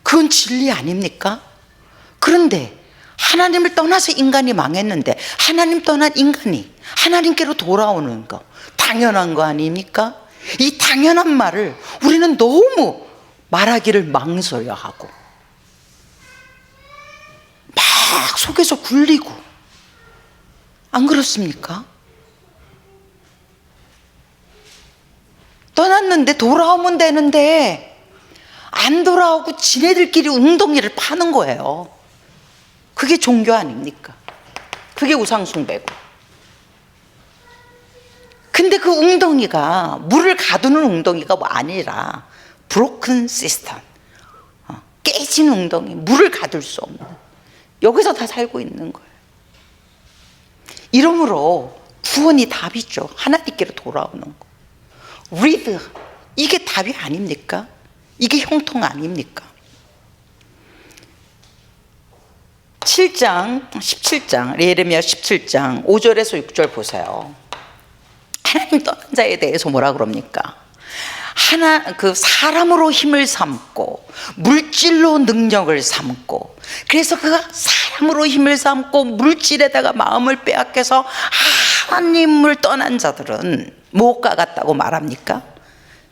그건 진리 아닙니까? 그런데 하나님을 떠나서 인간이 망했는데 하나님 떠난 인간이 하나님께로 돌아오는 거 당연한 거 아닙니까? 이 당연한 말을 우리는 너무 말하기를 망설여하고 막 속에서 굴리고, 안 그렇습니까? 떠났는데 돌아오면 되는데 안 돌아오고 지네들끼리 웅덩이를 파는 거예요. 그게 종교 아닙니까? 그게 우상숭배고. 근데 그 웅덩이가, 물을 가두는 웅덩이가 뭐 아니라 브로큰 시스템, 깨진 웅덩이, 물을 가둘 수 없는, 여기서 다 살고 있는 거예요. 이러므로 구원이 답이죠. 하나님께로 돌아오는 거. 리드, 이게 답이 아닙니까? 이게 형통 아닙니까? 17장 예레미야 17장 5절에서 6절 보세요. 하나님 떠난 자에 대해서 뭐라 그럽니까? 그 사람으로 힘을 삼고 물질로 능력을 삼고, 그래서 그가 사람으로 힘을 삼고 물질에다가 마음을 빼앗겨서 하나님을 떠난 자들은 무엇과 같다고 말합니까?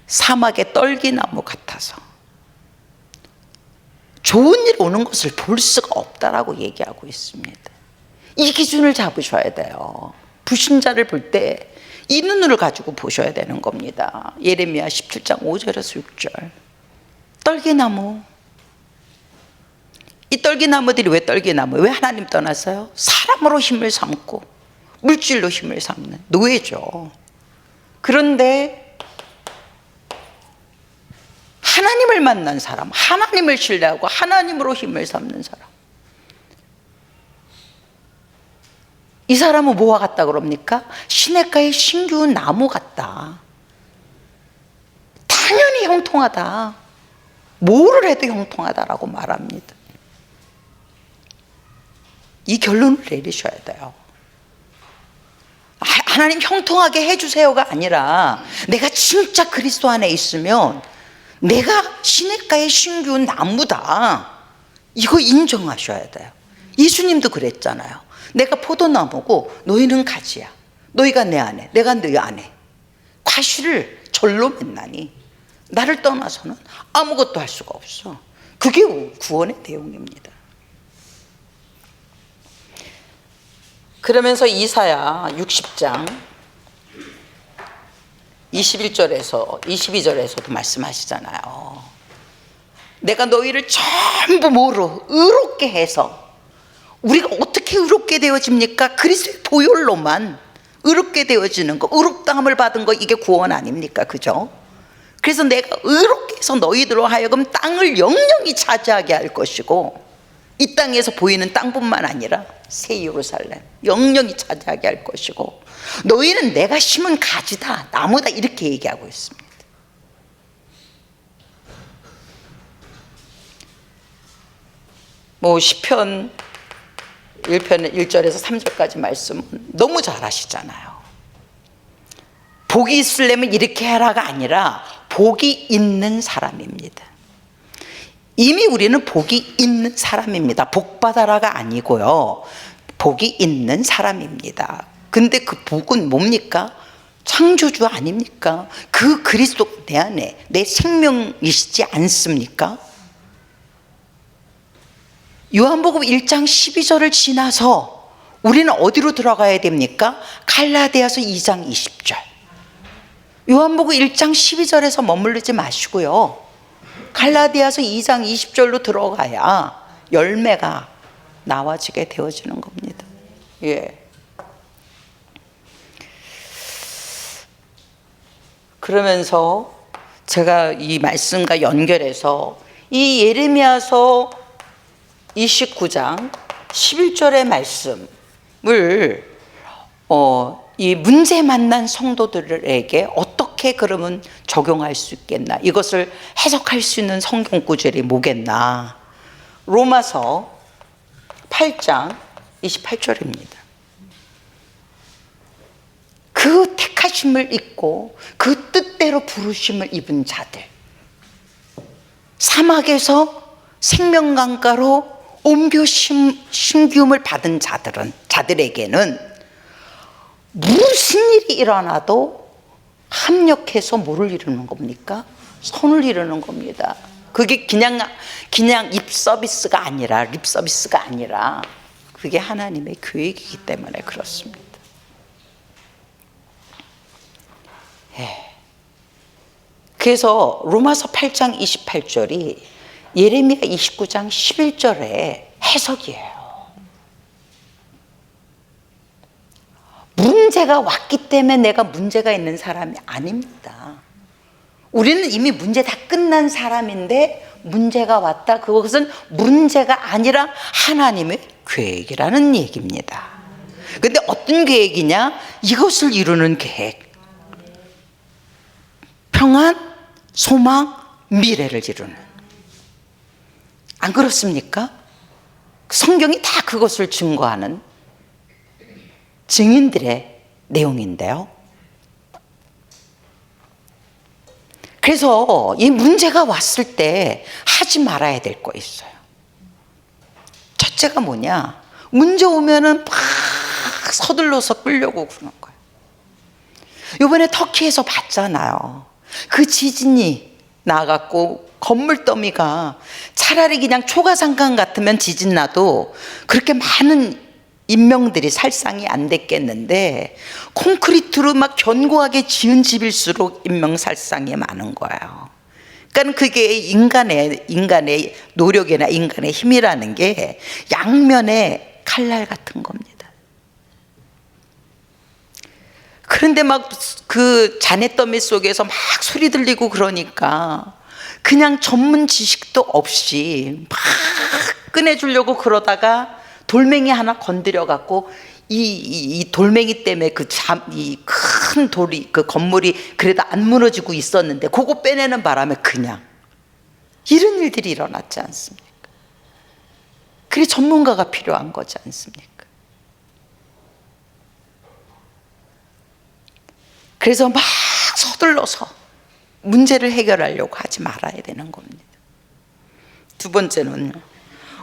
사막의 떨기나무 같아서 좋은 일 오는 것을 볼 수가 없다라고 얘기하고 있습니다. 이 기준을 잡으셔야 돼요. 불신자를 볼 때 이 눈을 가지고 보셔야 되는 겁니다. 예레미야 17장 5절에서 6절. 떨기나무. 이 떨기나무들이 왜 떨기나무? 왜 하나님 떠났어요? 사람으로 힘을 삼고 물질로 힘을 삼는 노예죠. 그런데 하나님을 만난 사람, 하나님을 신뢰하고 하나님으로 힘을 삼는 사람, 이 사람은 뭐와 같다 그럽니까? 시냇가의 신기운 나무 같다. 당연히 형통하다. 뭐를 해도 형통하다라고 말합니다. 이 결론을 내리셔야 돼요. 하나님 형통하게 해주세요가 아니라 내가 진짜 그리스도 안에 있으면 내가 시냇가의 신기운 나무다, 이거 인정하셔야 돼요. 예수님도 그랬잖아요. 내가 포도나무고 너희는 가지야. 너희가 내 안에, 내가 너희 안에. 과실을 절로 맺나니 나를 떠나서는 아무것도 할 수가 없어. 그게 구원의 내용입니다. 그러면서 이사야 60장 21절에서 22절에서도 말씀하시잖아요. 내가 너희를 전부 뭐로? 의롭게 해서. 우리가 어떻게 의롭게 되어집니까? 그리스도의 보혈로만 의롭게 되어지는 거, 의롭다함을 받은 거, 이게 구원 아닙니까? 그죠? 그래서 내가 의롭게 해서 너희들로 하여금 땅을 영영히 차지하게 할 것이고, 이 땅에서 보이는 땅뿐만 아니라 새 예루살렘 영영히 차지하게 할 것이고, 너희는 내가 심은 가지다, 나무다, 이렇게 얘기하고 있습니다. 뭐 시편 1편 1절에서 3절까지 말씀은 너무 잘 아시잖아요. 복이 있으려면 이렇게 해라가 아니라 복이 있는 사람입니다. 이미 우리는 복이 있는 사람입니다. 복 받아라가 아니고요, 복이 있는 사람입니다. 근데 그 복은 뭡니까? 창조주 아닙니까? 그 그리스도 내 안에 내 생명이시지 않습니까? 요한복음 1장 12절을 지나서 우리는 어디로 들어가야 됩니까? 갈라디아서 2장 20절. 요한복음 1장 12절에서 머무르지 마시고요, 갈라디아서 2장 20절로 들어가야 열매가 나와지게 되어지는 겁니다. 예. 그러면서 제가 이 말씀과 연결해서 이 예레미야서 29장 11절의 말씀을 이 문제 만난 성도들에게 어떻게 그러면 적용할 수 있겠나, 이것을 해석할 수 있는 성경 구절이 뭐겠나. 로마서 8장 28절입니다. 그 택하심을 입고 그 뜻대로 부르심을 입은 자들, 사막에서 생명강가로 옮겨 심기움을 받은 자들에게는 무슨 일이 일어나도 합력해서 뭐를 이루는 겁니까? 선을 이루는 겁니다. 그게 그냥 립 서비스가 아니라 그게 하나님의 계획이기 때문에 그렇습니다. 예. 그래서 로마서 8장 28절이 예레미야 29장 11절의 해석이에요. 문제가 왔기 때문에 내가 문제가 있는 사람이 아닙니다. 우리는 이미 문제 다 끝난 사람인데 문제가 왔다, 그것은 문제가 아니라 하나님의 계획이라는 얘기입니다. 근데 어떤 계획이냐? 이것을 이루는 계획. 평안, 소망, 미래를 이루는. 안 그렇습니까? 성경이 다 그것을 증거하는 증인들의 내용인데요. 그래서 이 문제가 왔을 때 하지 말아야 될 거 있어요. 첫째가 뭐냐? 문제 오면은 막 서둘러서 끌려고 그러는 거예요. 이번에 터키에서 봤잖아요. 그 지진이 나갖고 건물 더미가 차라리 그냥 초가상간 같으면 지진 나도 그렇게 많은 인명들이 살상이 안 됐겠는데, 콘크리트로 막 견고하게 지은 집일수록 인명살상이 많은 거예요. 그러니까 그게 인간의 노력이나 인간의 힘이라는 게 양면의 칼날 같은 겁니다. 그런데 막 그 잔해더미 속에서 막 소리 들리고 그러니까 그냥 전문 지식도 없이 막 꺼내주려고 그러다가 돌멩이 하나 건드려 갖고 이 돌멩이 때문에 이 큰 돌이, 그 건물이 그래도 안 무너지고 있었는데 그거 빼내는 바람에 그냥 이런 일들이 일어났지 않습니까? 그래 전문가가 필요한 거지 않습니까? 그래서 막 서둘러서 문제를 해결하려고 하지 말아야 되는 겁니다. 두 번째는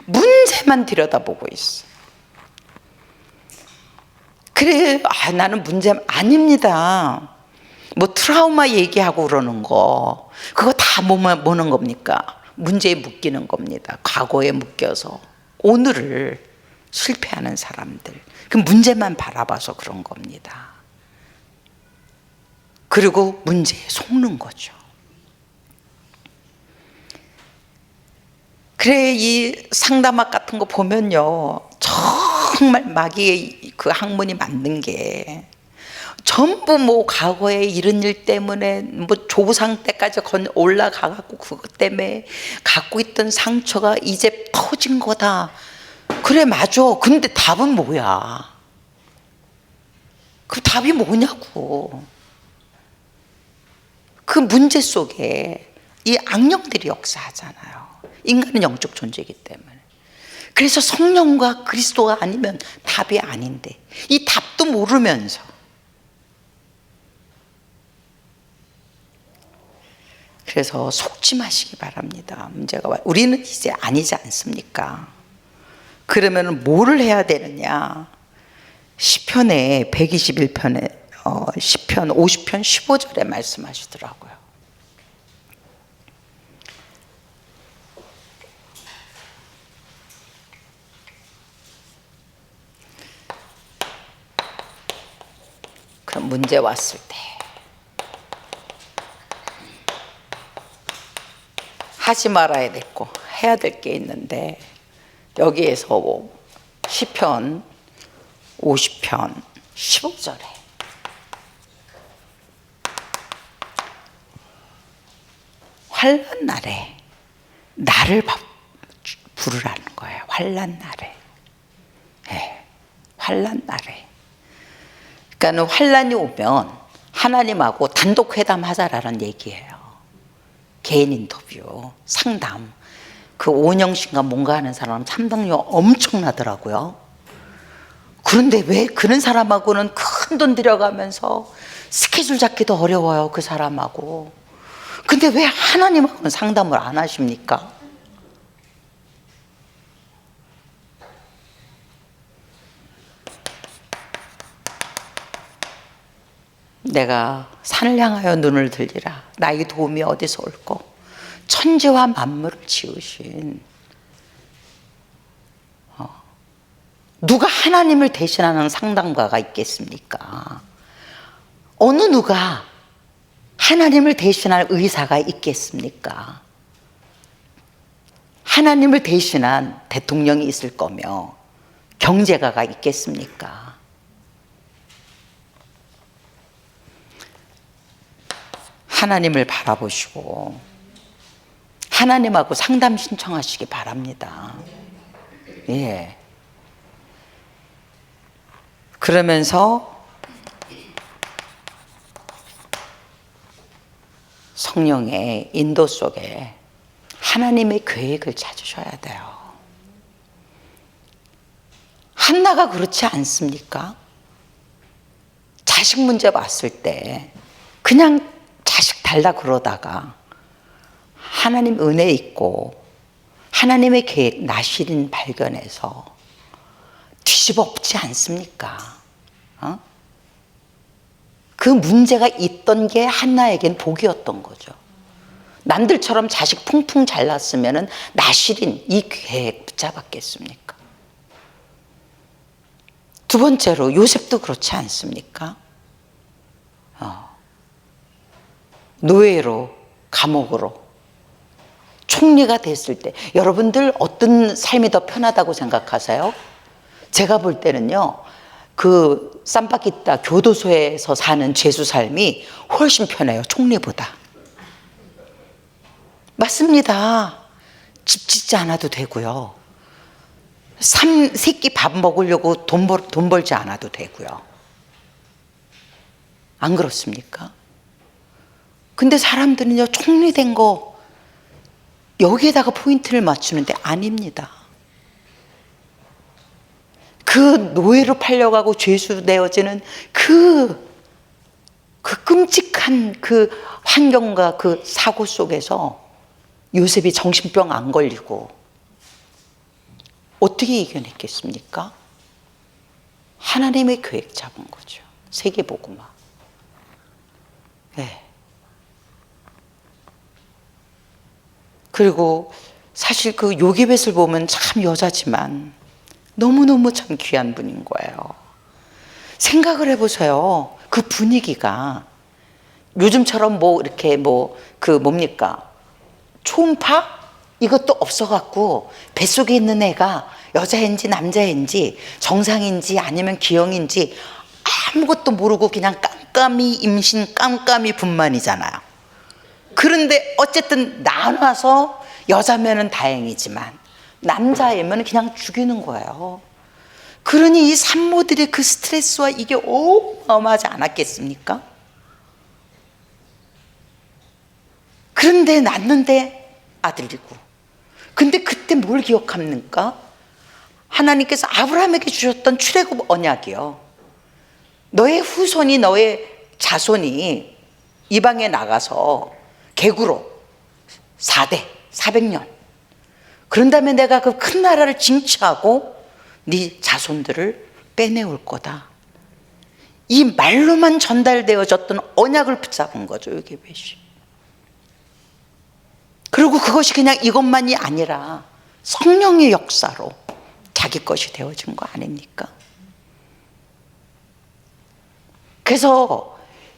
문제만 들여다보고 있어. 그래, 나는 문제 아닙니다. 뭐 트라우마 얘기하고 그러는 거, 그거 다 뭐는 겁니까? 문제에 묶이는 겁니다. 과거에 묶여서 오늘을 실패하는 사람들, 그 문제만 바라봐서 그런 겁니다. 그리고 문제에 속는 거죠. 그래, 이 상담학 같은 거 보면요, 정말 마귀의 그 학문이 맞는 게 전부 뭐 과거에 이런 일 때문에 뭐 조상 때까지 올라가갖고 그것 때문에 갖고 있던 상처가 이제 터진 거다. 그래, 맞아. 근데 답은 뭐야? 그 답이 뭐냐고. 그 문제 속에 이 악령들이 역사하잖아요. 인간은 영적 존재이기 때문에. 그래서 성령과 그리스도가 아니면 답이 아닌데 이 답도 모르면서 그래서 속지 마시기 바랍니다. 문제가 우리는 이제 아니지 않습니까? 그러면 뭐를 해야 되느냐? 시편에 121편에 시편 50편 15절에 말씀하시더라고요. 그럼 문제 왔을 때 하지 말아야 될 거, 해야 될 게 있는데, 여기에서 뭐 시편 50편 15절에 환난 날에 나를 부르라는 거예요. 환난 날에. 네, 환난 날에. 그러니까 환난이 오면 하나님하고 단독 회담하자라는 얘기예요. 개인 인터뷰, 상담. 그 오은영씨인가 뭔가 하는 사람 상담료 엄청나더라고요. 그런데 왜 그런 사람하고는 큰 돈 들여가면서 스케줄 잡기도 어려워요, 그 사람하고. 근데 왜 하나님하고는 상담을 안 하십니까? 내가 산을 향하여 눈을 들리라. 나의 도움이 어디서 올꼬? 천지와 만물을 지으신 누가 하나님을 대신하는 상담가가 있겠습니까? 어느 누가 하나님을 대신할 의사가 있겠습니까? 하나님을 대신한 대통령이 있을 거며 경제가가 있겠습니까? 하나님을 바라보시고 하나님하고 상담 신청하시기 바랍니다. 예. 그러면서 성령의 인도 속에 하나님의 계획을 찾으셔야 돼요. 한나가 그렇지 않습니까? 자식 문제 왔을 때 그냥 자식 살다 그러다가 하나님 은혜 있고 하나님의 계획 나실인 발견해서 뒤집어 엎지 않습니까? 그 문제가 있던 게 한나에겐 복이었던 거죠. 남들처럼 자식 풍풍 잘 낳았으면 나실인 이 계획 붙잡았겠습니까? 두 번째로 요셉도 그렇지 않습니까? 노예로 감옥으로 총리가 됐을 때 여러분들 어떤 삶이 더 편하다고 생각하세요? 제가 볼 때는요, 그 쌈바키타 교도소에서 사는 죄수 삶이 훨씬 편해요, 총리보다. 맞습니다. 집 짓지 않아도 되고요, 세끼 밥 먹으려고 돈 벌지 않아도 되고요. 안 그렇습니까? 근데 사람들은요, 총리 된 거 여기에다가 포인트를 맞추는데 아닙니다. 그 노예로 팔려가고 죄수 되어지는 그 끔찍한 그 환경과 그 사고 속에서 요셉이 정신병 안 걸리고 어떻게 이겨냈겠습니까? 하나님의 계획 잡은 거죠. 세계복음화. 네. 그리고 사실 그 요게벳을 보면 참 여자지만 너무너무 참 귀한 분인 거예요. 생각을 해보세요. 그 분위기가 요즘처럼 뭐 이렇게 뭡니까? 초음파? 이것도 없어갖고 뱃속에 있는 애가 여자인지 남자인지 정상인지 아니면 기형인지 아무것도 모르고 그냥 깜깜이 임신, 깜깜이 분만이잖아요. 그런데 어쨌든 나눠서 여자면은 다행이지만 남자애면 그냥 죽이는 거예요. 그러니 이 산모들의 그 스트레스와 이게 어마어마하지 않았겠습니까? 그런데 낳는데 아들이고. 근데 그때 뭘 기억합니까? 하나님께서 아브라함에게 주셨던 출애굽 언약이요. 너의 후손이, 너의 자손이 이방에 나가서 개구로 4대 400년 그런 다음에 내가 그 큰 나라를 징치하고 네 자손들을 빼내올 거다. 이 말로만 전달되어졌던 언약을 붙잡은 거죠, 요게벳이. 그리고 그것이 그냥 이것만이 아니라 성령의 역사로 자기 것이 되어진 거 아닙니까? 그래서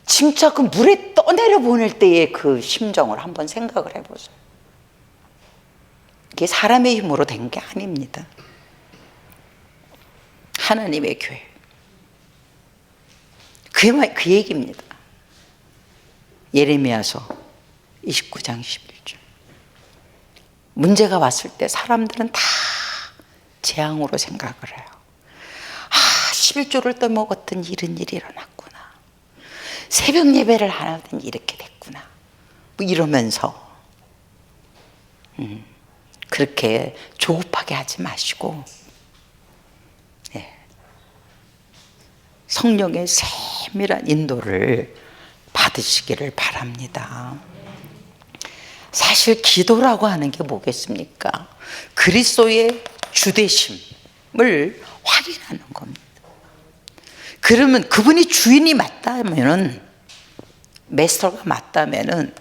진짜 그 물에 떠내려 보낼 때의 그 심정을 한번 생각을 해보세요. 이게 사람의 힘으로 된 게 아닙니다. 하나님의 교회. 그 얘기입니다. 예레미야서 29장 11절. 문제가 왔을 때 사람들은 다 재앙으로 생각을 해요. 11조를 떠먹었던 이런 일이 일어났구나. 새벽 예배를 안 하더니 이렇게 됐구나. 뭐 이러면서 그렇게 조급하게 하지 마시고 성령의 세밀한 인도를 받으시기를 바랍니다. 사실 기도라고 하는 게 뭐겠습니까? 그리스도의 주되심을 확인하는 겁니다. 그러면 그분이 주인이 맞다면은, 메스터가 맞다면은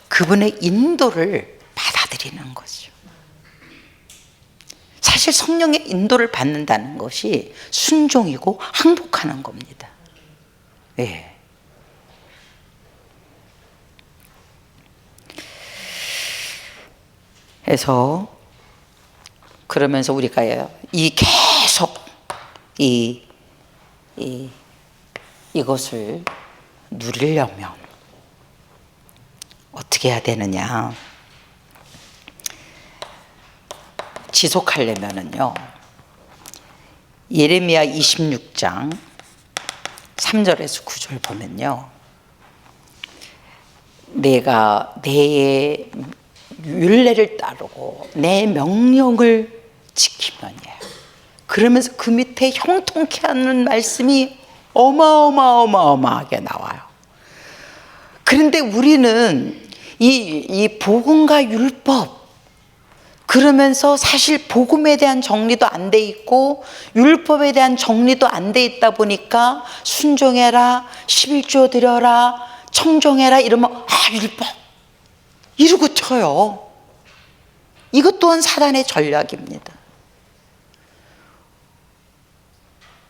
그분의 인도를 받아들이는 거죠. 사실 성령의 인도를 받는다는 것이 순종이고 항복하는 겁니다. 네. 그래서 그러면서 우리가 계속 이것을 누리려면 어떻게 해야 되느냐? 지속하려면은요, 예레미야 26장 3절에서 9절 보면요, 내가 내 율례를 따르고 내 명령을 지키면이에요. 그러면서 그 밑에 형통케 하는 말씀이 어마어마하게 나와요. 그런데 우리는 이 복음과 율법, 그러면서 사실 복음에 대한 정리도 안 돼 있고 율법에 대한 정리도 안 돼 있다 보니까 순종해라, 11조 드려라, 청종해라 이러면 율법 이러고 쳐요. 이것 또한 사단의 전략입니다.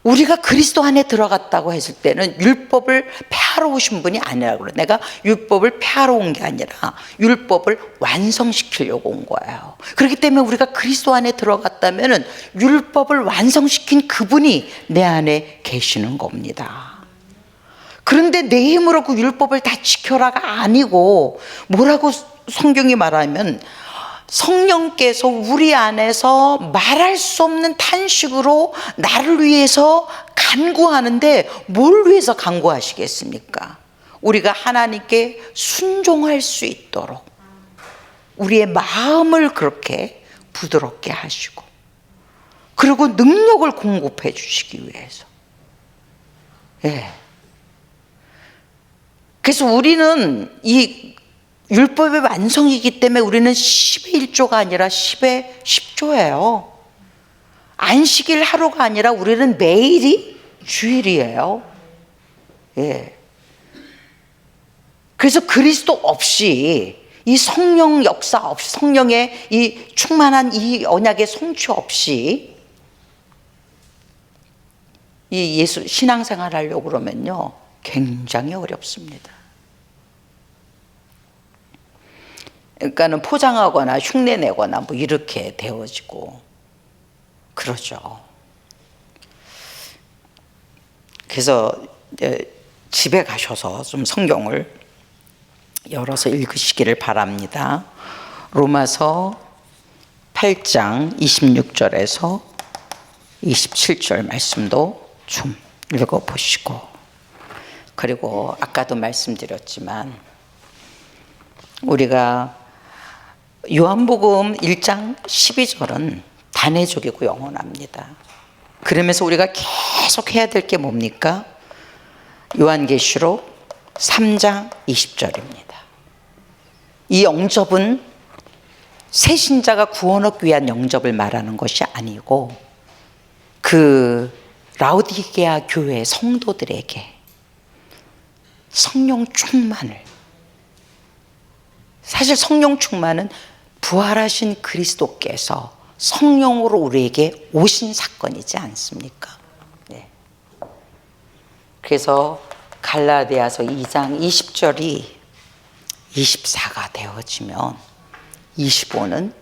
우리가 그리스도 안에 들어갔다고 했을 때는 율법을 폐하러 오신 분이 아니라고 그래. 내가 율법을 폐하러 온 게 아니라 율법을 완성시키려고 온 거예요. 그렇기 때문에 우리가 그리스도 안에 들어갔다면 율법을 완성시킨 그분이 내 안에 계시는 겁니다. 그런데 내 힘으로 그 율법을 다 지켜라가 아니고 뭐라고 성경이 말하면 성령께서 우리 안에서 말할 수 없는 탄식으로 나를 위해서 간구하는데 뭘 위해서 간구하시겠습니까? 우리가 하나님께 순종할 수 있도록 우리의 마음을 그렇게 부드럽게 하시고 그리고 능력을 공급해 주시기 위해서. 그래서 우리는 이 율법의 완성이기 때문에 우리는 10의 1조가 아니라 10의 10조예요. 안식일 하루가 아니라 우리는 매일이 주일이에요. 그래서 그리스도 없이 이 성령 역사 없이 성령의 이 충만한 이 언약의 성취 없이 이 예수 신앙생활 하려고 그러면요 굉장히 어렵습니다. 그러니까는 포장하거나 흉내내거나 뭐 이렇게 되어지고 그러죠. 그래서 집에 가셔서 좀 성경을 열어서 읽으시기를 바랍니다. 로마서 8장 26절에서 27절 말씀도 좀 읽어보시고, 그리고 아까도 말씀드렸지만 우리가 요한복음 1장 12절은 단회족이고 영원합니다. 그러면서 우리가 계속 해야 될 게 뭡니까? 요한계시록 3장 20절입니다. 이 영접은 새신자가 구원 얻기 위한 영접을 말하는 것이 아니고 그 라오디게아 교회 성도들에게 성령 충만을, 사실 성령 충만은 부활하신 그리스도께서 성령으로 우리에게 오신 사건이지 않습니까? 그래서 갈라디아서 2장 20절이 24가 되어지면 25는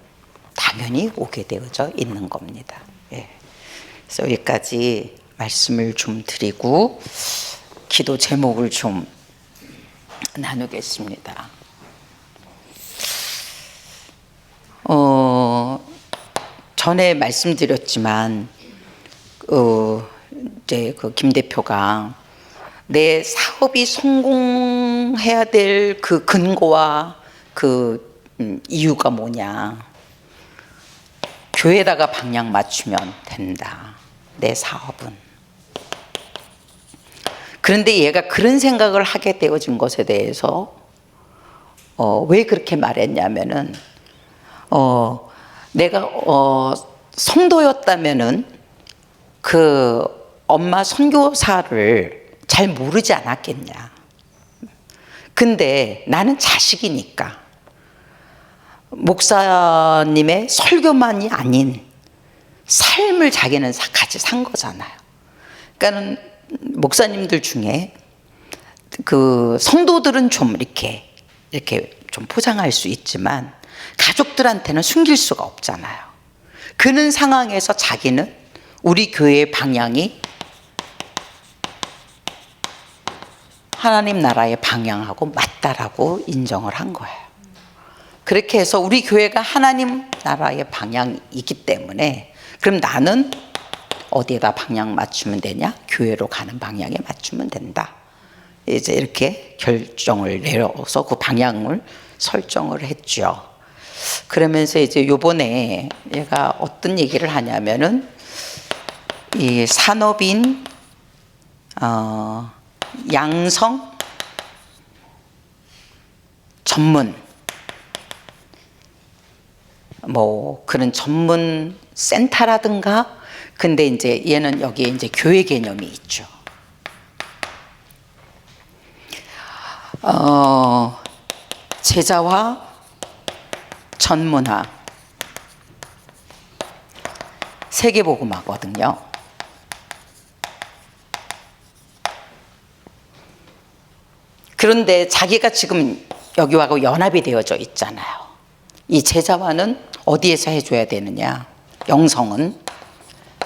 당연히 오게 되어져 있는 겁니다. 그래서 여기까지 말씀을 좀 드리고 기도 제목을 좀 나누겠습니다. 전에 말씀드렸지만 이제 그 김 대표가 내 사업이 성공해야 될 그 근거와 그 이유가 뭐냐, 교회에다가 방향 맞추면 된다, 내 사업은. 그런데 얘가 그런 생각을 하게 되어진 것에 대해서 왜 그렇게 말했냐면은 내가 성도였다면은 그 엄마 선교사를 잘 모르지 않았겠냐. 근데 나는 자식이니까 목사님의 설교만이 아닌 삶을 자기는 같이 산 거잖아요. 그러니까는 목사님들 중에 그 성도들은 좀 이렇게 좀 포장할 수 있지만 가족들한테는 숨길 수가 없잖아요. 그런 상황에서 자기는 우리 교회의 방향이 하나님 나라의 방향하고 맞다라고 인정을 한 거예요. 그렇게 해서 우리 교회가 하나님 나라의 방향이기 때문에 그럼 나는 어디에다 방향 맞추면 되냐? 교회로 가는 방향에 맞추면 된다. 이제 이렇게 결정을 내려서 그 방향을 설정을 했죠. 그러면서 이제 요번에 얘가 어떤 얘기를 하냐면은 이 산업인 양성 전문 뭐 그런 전문 센터라든가, 근데 이제 얘는 여기에 이제 교회 개념이 있죠. 제자화, 전문화, 세계복음화거든요. 그런데 자기가 지금 여기하고 연합이 되어져 있잖아요. 이 제자화는 어디에서 해줘야 되느냐? 영성은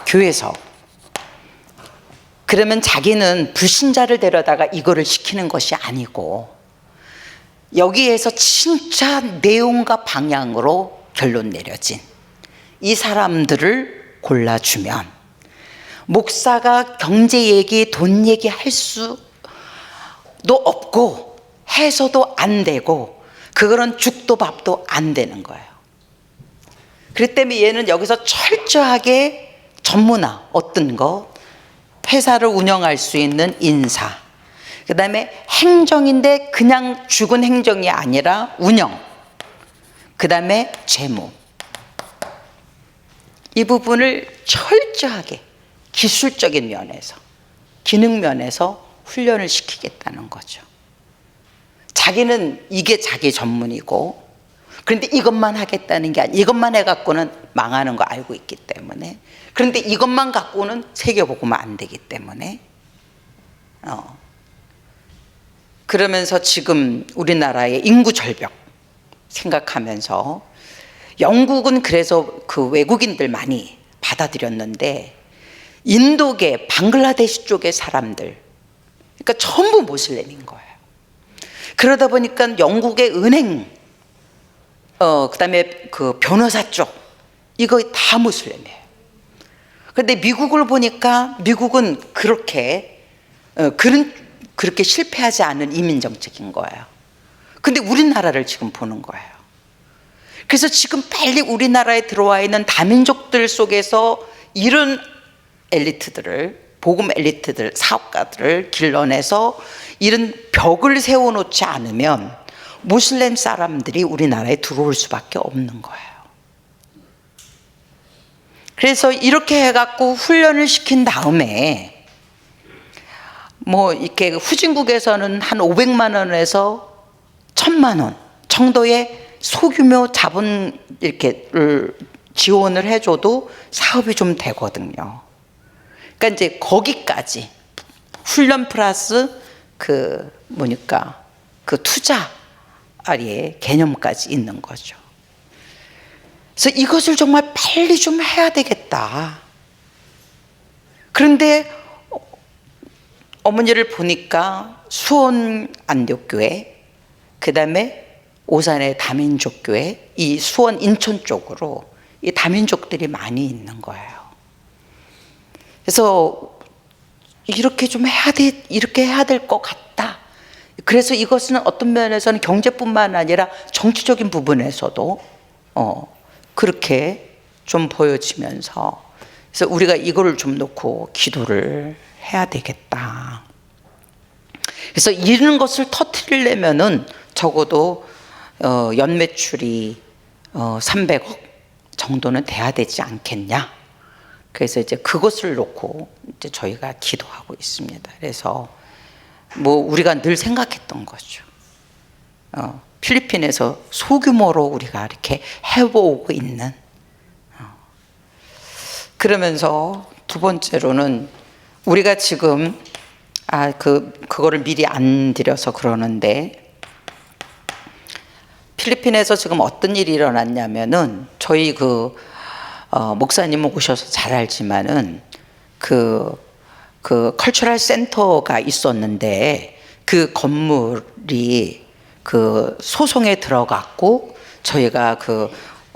교회에서. 그러면 자기는 불신자를 데려다가 이거를 시키는 것이 아니고 여기에서 진짜 내용과 방향으로 결론 내려진 이 사람들을 골라주면 목사가 경제 얘기, 돈 얘기 할 수도 없고 해서도 안 되고 그거는 죽도 밥도 안 되는 거예요. 그렇기 때문에 얘는 여기서 철저하게 전문화, 어떤 거, 회사를 운영할 수 있는 인사, 그 다음에 행정인데 그냥 죽은 행정이 아니라 운영, 그 다음에 재무, 이 부분을 철저하게 기술적인 면에서, 기능 면에서 훈련을 시키겠다는 거죠. 자기는 이게 자기 전문이고, 그런데 이것만 하겠다는 게 아니라 이것만 해갖고는 망하는 거 알고 있기 때문에, 그런데 이것만 갖고는 세계복음화 안 되기 때문에 그러면서 지금 우리나라의 인구 절벽 생각하면서 영국은 그래서 그 외국인들 많이 받아들였는데 인도계, 방글라데시 쪽의 사람들, 그러니까 전부 모슬렘인 거예요. 그러다 보니까 영국의 은행, 그다음에 그 변호사 쪽, 이거 다 모슬렘이에요. 그런데 미국을 보니까 미국은 그렇게 그렇게 실패하지 않은 이민 정책인 거예요. 근데 우리나라를 지금 보는 거예요. 그래서 지금 빨리 우리나라에 들어와 있는 다민족들 속에서 이런 엘리트들을, 복음 엘리트들, 사업가들을 길러내서 이런 벽을 세워놓지 않으면 모슬렘 사람들이 우리나라에 들어올 수밖에 없는 거예요. 그래서 이렇게 해갖고 훈련을 시킨 다음에 뭐 이렇게 후진국에서는 한 500만 원에서 1000만 원 정도의 소규모 자본 이렇게를 지원을 해줘도 사업이 좀 되거든요. 그러니까 이제 거기까지 훈련 플러스 그 투자의 개념까지 있는 거죠. 그래서 이것을 정말 빨리 좀 해야 되겠다. 그런데 어머니를 보니까 수원 안독교회, 그 다음에 오산의 다민족교회, 이 수원 인천 쪽으로 이 다민족들이 많이 있는 거예요. 그래서 이렇게 좀 이렇게 해야 될 것 같다. 그래서 이것은 어떤 면에서는 경제뿐만 아니라 정치적인 부분에서도 그렇게 좀 보여지면서, 그래서 우리가 이거를 좀 놓고 기도를 해야 되겠다. 그래서 이런 것을 터뜨리려면은 적어도 연매출이 300억 정도는 돼야 되지 않겠냐. 그래서 이제 그것을 놓고 이제 저희가 기도하고 있습니다. 그래서 뭐 우리가 늘 생각했던 거죠. 필리핀에서 소규모로 우리가 이렇게 해보고 있는. 그러면서 두 번째로는 우리가 지금 그거를 미리 안 드려서 그러는데, 필리핀에서 지금 어떤 일이 일어났냐면은 저희 목사님 오셔서 잘 알지만은 그 컬처럴 센터가 있었는데 그 건물이 그 소송에 들어갔고 저희가 그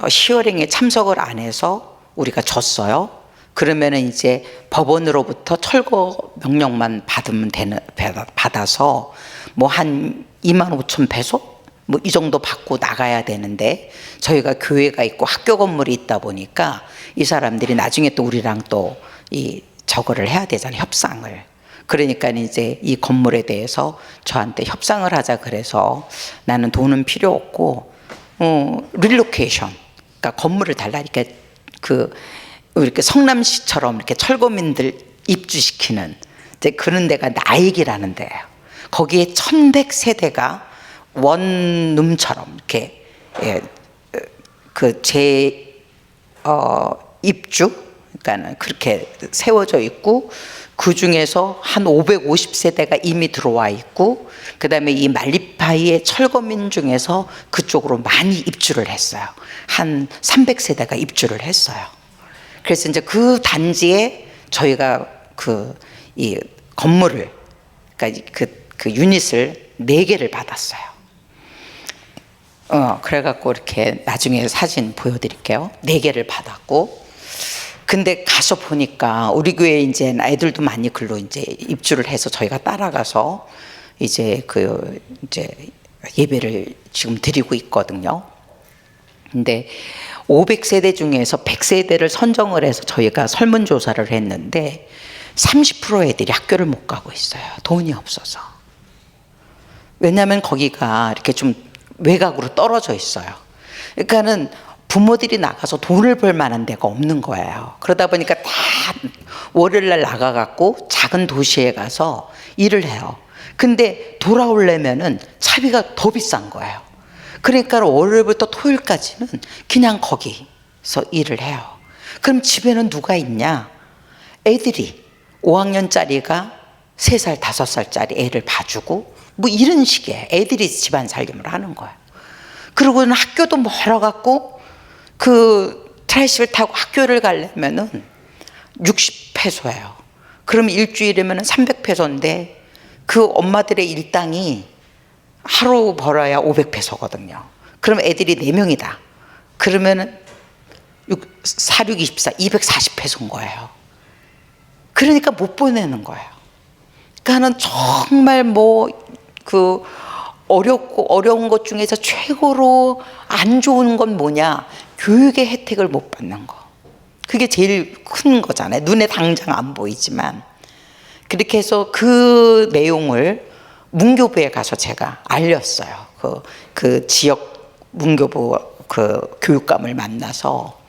히어링에 참석을 안 해서 우리가 졌어요. 그러면은 이제 법원으로부터 철거 명령만 받아서 뭐 한 25,000페소? 뭐 이 정도 받고 나가야 되는데, 저희가 교회가 있고 학교 건물이 있다 보니까 이 사람들이 나중에 또 우리랑 또 이 저거를 해야 되잖아요, 협상을. 그러니까 이제 이 건물에 대해서 저한테 협상을 하자 그래서 나는 돈은 필요 없고 릴로케이션, 그러니까 건물을 달라, 이렇게 이렇게 성남시처럼 이렇게 철거민들 입주시키는 이제 그런 데가 나익이라는 데예요. 거기에 1100세대가 원룸처럼 이렇게 입주, 그러니까는 그렇게 세워져 있고, 그 중에서 한 550세대가 이미 들어와 있고, 그 다음에 이 말리파이의 철거민 중에서 그쪽으로 많이 입주를 했어요. 한 300세대가 입주를 했어요. 그래서 이제 그 단지에 저희가 이 건물을, 그러니까 그 유닛을 4개를 받았어요. 그래갖고 이렇게 나중에 사진 보여드릴게요. 4개를 받았고, 근데 가서 보니까 우리 교회 이제 애들도 많이 글로 이제 입주를 해서 저희가 따라가서 이제 이제 예배를 지금 드리고 있거든요. 근데 500세대 중에서 100세대를 선정을 해서 저희가 설문조사를 했는데 30% 애들이 학교를 못 가고 있어요. 돈이 없어서. 왜냐하면 거기가 이렇게 좀 외곽으로 떨어져 있어요. 그러니까는 부모들이 나가서 돈을 벌 만한 데가 없는 거예요. 그러다 보니까 다 월요일날 나가갖고 작은 도시에 가서 일을 해요. 근데 돌아오려면은 차비가 더 비싼 거예요. 그러니까 월요일부터 토요일까지는 그냥 거기서 일을 해요. 그럼 집에는 누가 있냐? 애들이 5학년짜리가 3살, 5살짜리 애를 봐주고 뭐 이런 식의 애들이 집안 살림을 하는 거예요. 그리고는 학교도 멀어갖고 트라이시를 타고 학교를 가려면은 60페소예요. 그럼 일주일이면 300페소인데 그 엄마들의 일당이 하루 벌어야 500페소거든요. 그럼 애들이 4명이다. 그러면은 4, 6, 24, 240페소인 거예요. 그러니까 못 보내는 거예요. 그러니까는 정말 어려운 것 중에서 최고로 안 좋은 건 뭐냐? 교육의 혜택을 못 받는 거. 그게 제일 큰 거잖아요. 눈에 당장 안 보이지만. 그렇게 해서 그 내용을 문교부에 가서 제가 알렸어요. 그 지역 문교부 교육감을 만나서.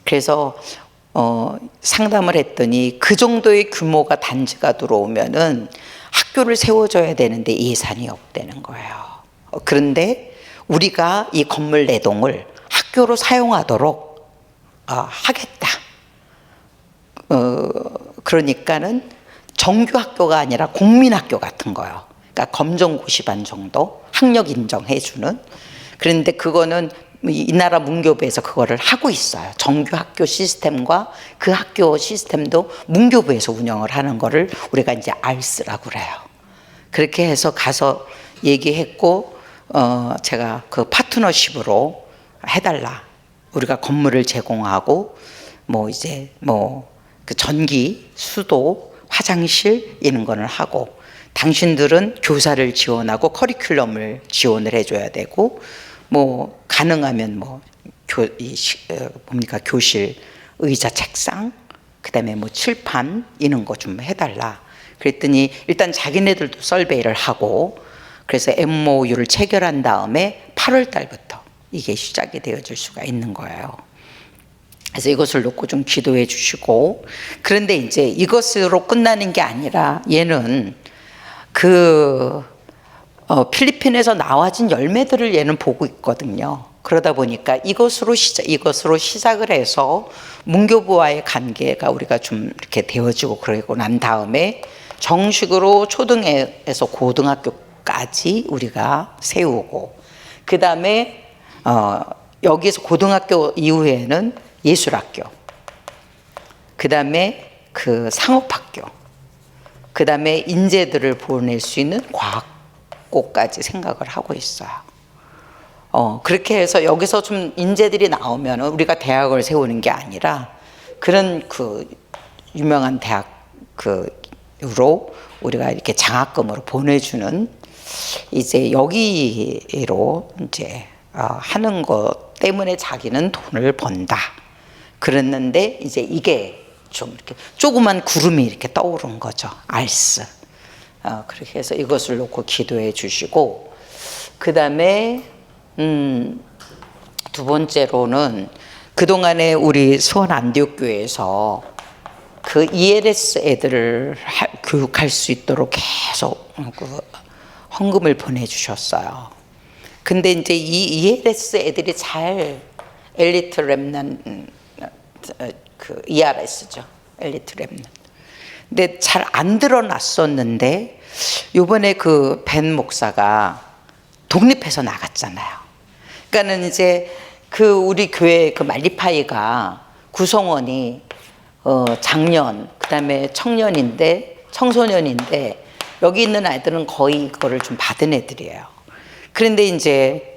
그래서 상담을 했더니 그 정도의 규모가 단지가 들어오면은 학교를 세워줘야 되는데 예산이 없다는 거예요. 그런데 우리가 이 건물 4동을 학교로 사용하도록 하겠다. 그러니까는 정규 학교가 아니라 공민학교 같은 거요. 그러니까 검정고시반 정도 학력 인정해주는. 그런데 그거는 이 나라 문교부에서 그거를 하고 있어요. 정규 학교 시스템과 그 학교 시스템도 문교부에서 운영을 하는 거를 우리가 이제 알스라고 그래요. 그렇게 해서 가서 얘기했고, 제가 그 파트너십으로 해달라. 우리가 건물을 제공하고, 그 전기, 수도, 화장실 이런 거를 하고, 당신들은 교사를 지원하고 커리큘럼을 지원을 해줘야 되고, 가능하면 교실, 의자, 책상, 그다음에 칠판 이런 거 좀 해달라. 그랬더니 일단 자기네들도 설베이를 하고, 그래서 MOU를 체결한 다음에 8월 달부터 이게 시작이 되어질 수가 있는 거예요. 그래서 이것을 놓고 좀 기도해 주시고, 그런데 이제 이것으로 끝나는 게 아니라 얘는 필리핀에서 나와진 열매들을 얘는 보고 있거든요. 그러다 보니까 이것으로 시작을 해서 문교부와의 관계가 우리가 좀 이렇게 되어지고 그러고 난 다음에 정식으로 초등에서 고등학교까지 우리가 세우고, 그 다음에 여기서 고등학교 이후에는 예술학교, 그 다음에 상업학교, 그 다음에 인재들을 보낼 수 있는 과학고까지 생각을 하고 있어요. 그렇게 해서 여기서 좀 인재들이 나오면 우리가 대학을 세우는 게 아니라 그런 유명한 대학으로 우리가 이렇게 장학금으로 보내주는, 이제 여기로 이제 하는 것 때문에 자기는 돈을 번다. 그랬는데 이제 이게 대충 이렇게 조그만 구름이 이렇게 떠오른 거죠. 알스. 그렇게 해서 이것을 놓고 기도해 주시고, 그 다음에 두 번째로는 그동안에 우리 수원 안디옥교회에서 그 ELS 애들을 교육할 수 있도록 계속 그 헌금을 보내주셨어요. 근데 이제 이 ELS 애들이 잘 엘리트 렘넌트, 그 ERS죠. 엘리트 렘넌트. 근데 잘 안 드러났었는데 요번에 그 벤 목사가 독립해서 나갔잖아요. 그러니까는 이제 그 우리 교회 그 말리파이가 구성원이 장년, 그다음에 청소년인데 여기 있는 아이들은 거의 그거를 좀 받은 애들이에요. 그런데 이제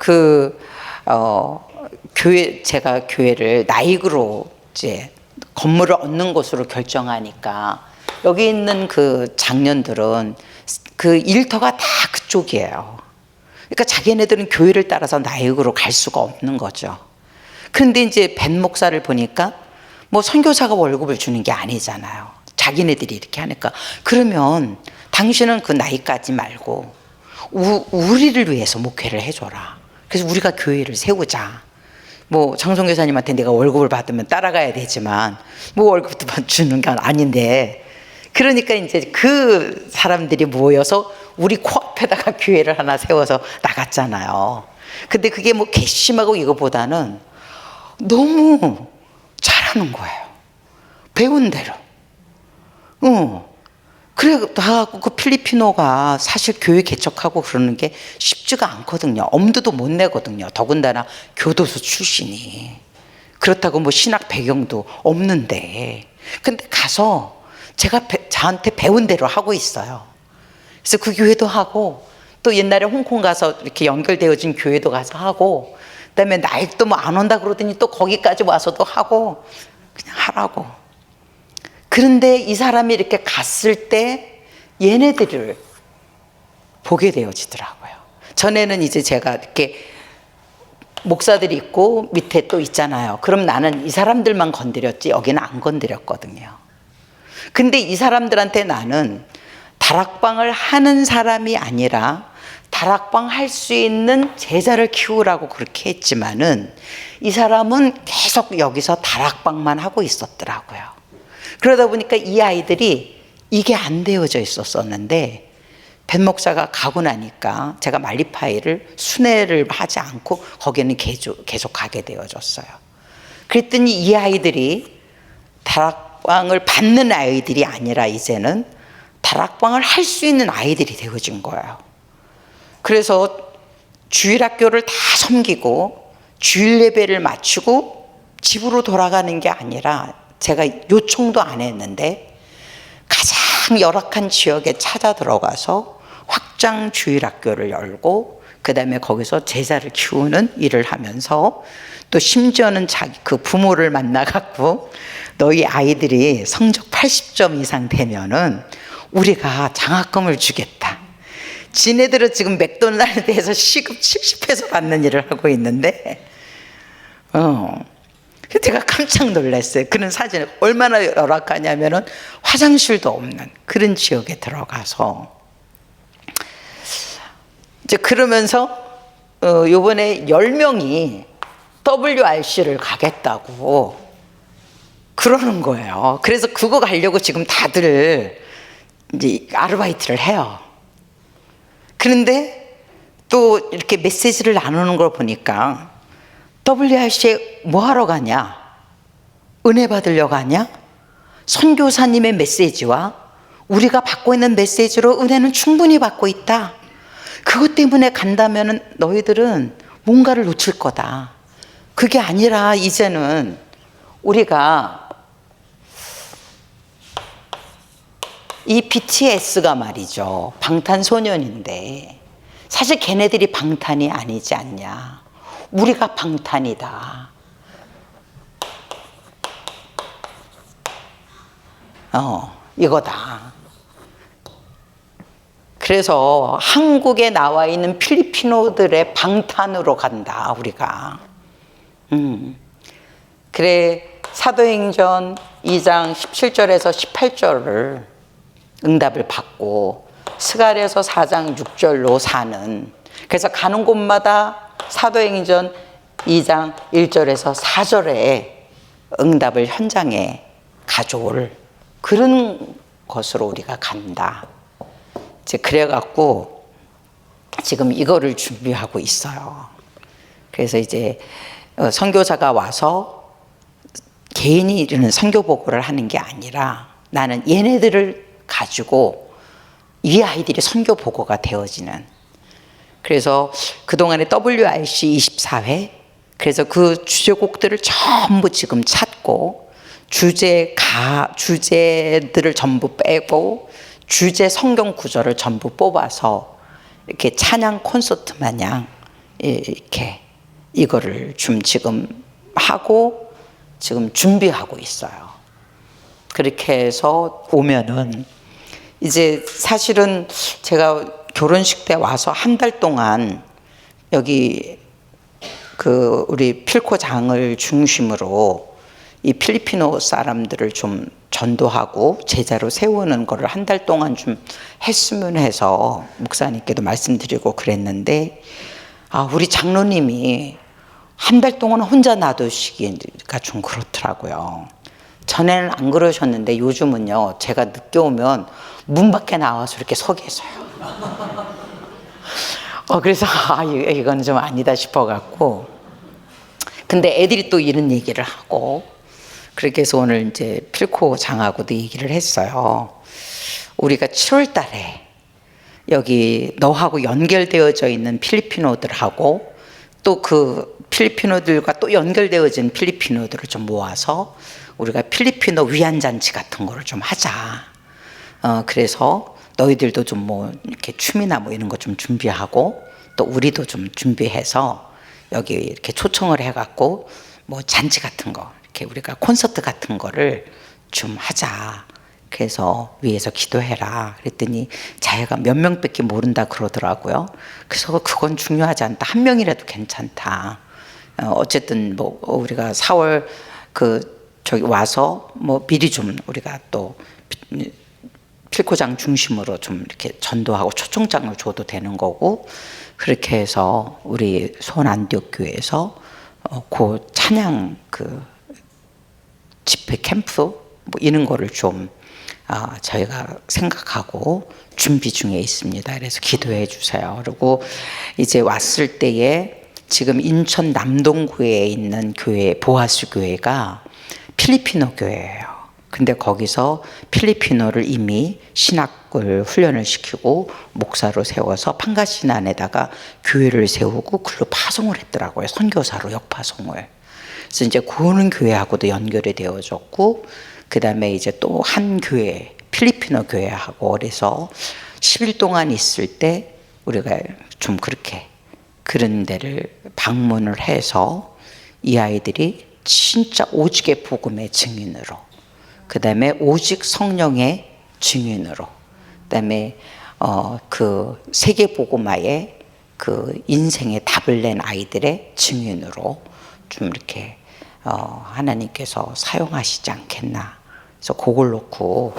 제가 교회를 나익으로 이제 건물을 얻는 곳으로 결정하니까 여기 있는 그 장년들은 그 일터가 다 그쪽이에요. 그러니까 자기네들은 교회를 따라서 나익으로 갈 수가 없는 거죠. 그런데 이제 벤 목사를 보니까 뭐 선교사가 월급을 주는 게 아니잖아요. 자기네들이 이렇게 하니까, 그러면 당신은 그 나이까지 말고 우리를 위해서 목회를 해줘라. 그래서 우리가 교회를 세우자. 뭐 장성교사님한테 내가 월급을 받으면 따라가야 되지만 뭐 월급도 주는 건 아닌데, 그러니까 이제 그 사람들이 모여서 우리 코앞에다가 교회를 하나 세워서 나갔잖아요. 근데 그게 뭐 괘씸하고 이거보다는 너무 잘하는 거예요. 배운 대로. 그래, 나하고 그 필리핀어가 사실 교회 개척하고 그러는 게 쉽지가 않거든요. 엄두도 못 내거든요. 더군다나 교도소 출신이. 그렇다고 뭐 신학 배경도 없는데. 근데 가서 제가 저한테 배운 대로 하고 있어요. 그래서 그 교회도 하고, 또 옛날에 홍콩 가서 이렇게 연결되어진 교회도 가서 하고, 그다음에 나이도 뭐 안 온다 그러더니 또 거기까지 와서도 하고, 그냥 하라고. 그런데 이 사람이 이렇게 갔을 때 얘네들을 보게 되어지더라고요. 전에는 이제 제가 이렇게 목사들이 있고 밑에 또 있잖아요. 그럼 나는 이 사람들만 건드렸지 여기는 안 건드렸거든요. 근데 이 사람들한테 나는 다락방을 하는 사람이 아니라 다락방 할 수 있는 제자를 키우라고 그렇게 했지만은 이 사람은 계속 여기서 다락방만 하고 있었더라고요. 그러다 보니까 이 아이들이 이게 안 되어져 있었었는데 벤 목사가 가고 나니까 제가 말리파이를 순회를 하지 않고 거기는 계속 가게 되어졌어요. 그랬더니 이 아이들이 다락방을 받는 아이들이 아니라 이제는 다락방을 할 수 있는 아이들이 되어진 거예요. 그래서 주일학교를 다 섬기고 주일 예배를 마치고 집으로 돌아가는 게 아니라 제가 요청도 안 했는데 가장 열악한 지역에 찾아 들어가서 확장 주일학교를 열고 그다음에 거기서 제자를 키우는 일을 하면서 또 심지어는 자기 그 부모를 만나갖고 너희 아이들이 성적 80점 이상 되면은 우리가 장학금을 주겠다. 지네들은 지금 맥도날드에서 시급 70페소 받는 일을 하고 있는데, 제가 깜짝 놀랐어요. 그런 사진을 얼마나 열악하냐면은 화장실도 없는 그런 지역에 들어가서 이제 그러면서 요번에 10명이 WRC를 가겠다고 그러는 거예요. 그래서 그거 가려고 지금 다들 이제 아르바이트를 해요. 그런데 또 이렇게 메시지를 나누는 걸 보니까 WRC에 뭐 하러 가냐? 은혜 받으려 가냐? 선교사님의 메시지와 우리가 받고 있는 메시지로 은혜는 충분히 받고 있다. 그것 때문에 간다면 너희들은 뭔가를 놓칠 거다. 그게 아니라 이제는 우리가 이 BTS가 말이죠. 방탄소년인데 사실 걔네들이 방탄이 아니지 않냐. 우리가 방탄이다. 이거다. 그래서 한국에 나와 있는 필리핀어들의 방탄으로 간다, 우리가. 그래, 사도행전 2장 17절에서 18절을 응답을 받고 스가랴서 4장 6절로 사는, 그래서 가는 곳마다 사도행전 2장 1절에서 4절에 응답을 현장에 가져올 그런 것으로 우리가 간다. 이제 그래갖고 지금 이거를 준비하고 있어요. 그래서 이제 선교사가 와서 개인이 이르는 선교 보고를 하는 게 아니라 나는 얘네들을 가지고 이 아이들이 선교 보고가 되어지는. 그래서 그동안에 WRC 24회, 그래서 그 주제곡들을 전부 지금 찾고 주제들을 전부 빼고 주제 성경 구절을 전부 뽑아서 이렇게 찬양 콘서트 마냥 이렇게 이거를 지금 하고 지금 준비하고 있어요. 그렇게 해서 오면은 이제 사실은 제가 결혼식 때 와서 한 달 동안 여기 우리 필코장을 중심으로 이 필리핀어 사람들을 좀 전도하고 제자로 세우는 거를 한 달 동안 좀 했으면 해서 목사님께도 말씀드리고 그랬는데, 우리 장로님이 한 달 동안 혼자 놔두시기가 좀 그렇더라고요. 전에는 안 그러셨는데 요즘은요, 제가 늦게 오면 문 밖에 나와서 이렇게 서 계세요. 그래서 이건 좀 아니다 싶어갖고, 근데 애들이 또 이런 얘기를 하고, 그렇게 해서 오늘 이제 필코 장하고도 얘기를 했어요. 우리가 7월 달에 여기 너하고 연결되어져 있는 필리핀어들하고 또 그 필리핀어들과 또 연결되어진 필리핀어들을 좀 모아서 우리가 필리핀어 위안잔치 같은 거를 좀 하자. 그래서 너희들도 좀 뭐 이렇게 춤이나 뭐 이런 거 좀 준비하고 또 우리도 좀 준비해서 여기 이렇게 초청을 해갖고 뭐 잔치 같은 거, 이렇게 우리가 콘서트 같은 거를 좀 하자. 그래서 위에서 기도해라. 그랬더니 자기가 몇 명밖에 모른다 그러더라고요. 그래서 그건 중요하지 않다. 한 명이라도 괜찮다. 어쨌든 뭐 우리가 4월 저기 와서 뭐 미리 좀 우리가 또 필코장 중심으로 좀 이렇게 전도하고 초청장을 줘도 되는 거고, 그렇게 해서 우리 수원 안디옥 교회에서 그 찬양 집회 캠프 뭐 이런 거를 좀 저희가 생각하고 준비 중에 있습니다. 그래서 기도해 주세요. 그리고 이제 왔을 때에 지금 인천 남동구에 있는 교회, 보아스 교회가 필리핀어 교회예요. 근데 거기서 필리핀어를 이미 신학을 훈련을 시키고 목사로 세워서 판가시난에다가 교회를 세우고 글로 파송을 했더라고요. 선교사로 역파송을. 그래서 이제 그런 교회하고도 연결이 되어졌고, 그 다음에 이제 또 한 교회, 필리핀어 교회하고, 그래서 10일 동안 있을 때 우리가 좀 그렇게 그런 데를 방문을 해서 이 아이들이 진짜 오직의 복음의 증인으로, 그 다음에 오직 성령의 증인으로, 그 다음에 그 세계복음화의 그 인생의 답을 낸 아이들의 증인으로 좀 이렇게 하나님께서 사용하시지 않겠나. 그래서 그걸 놓고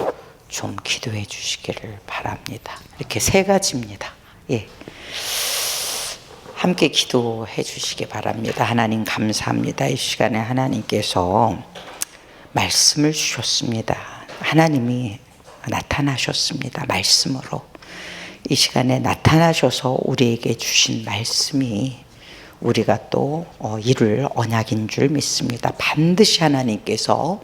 좀 기도해 주시기를 바랍니다. 이렇게 세 가지입니다. 예. 함께 기도해 주시기 바랍니다. 하나님 감사합니다. 이 시간에 하나님께서 말씀을 주셨습니다. 하나님이 나타나셨습니다. 말씀으로. 이 시간에 나타나셔서 우리에게 주신 말씀이 우리가 또 이룰 언약인 줄 믿습니다. 반드시 하나님께서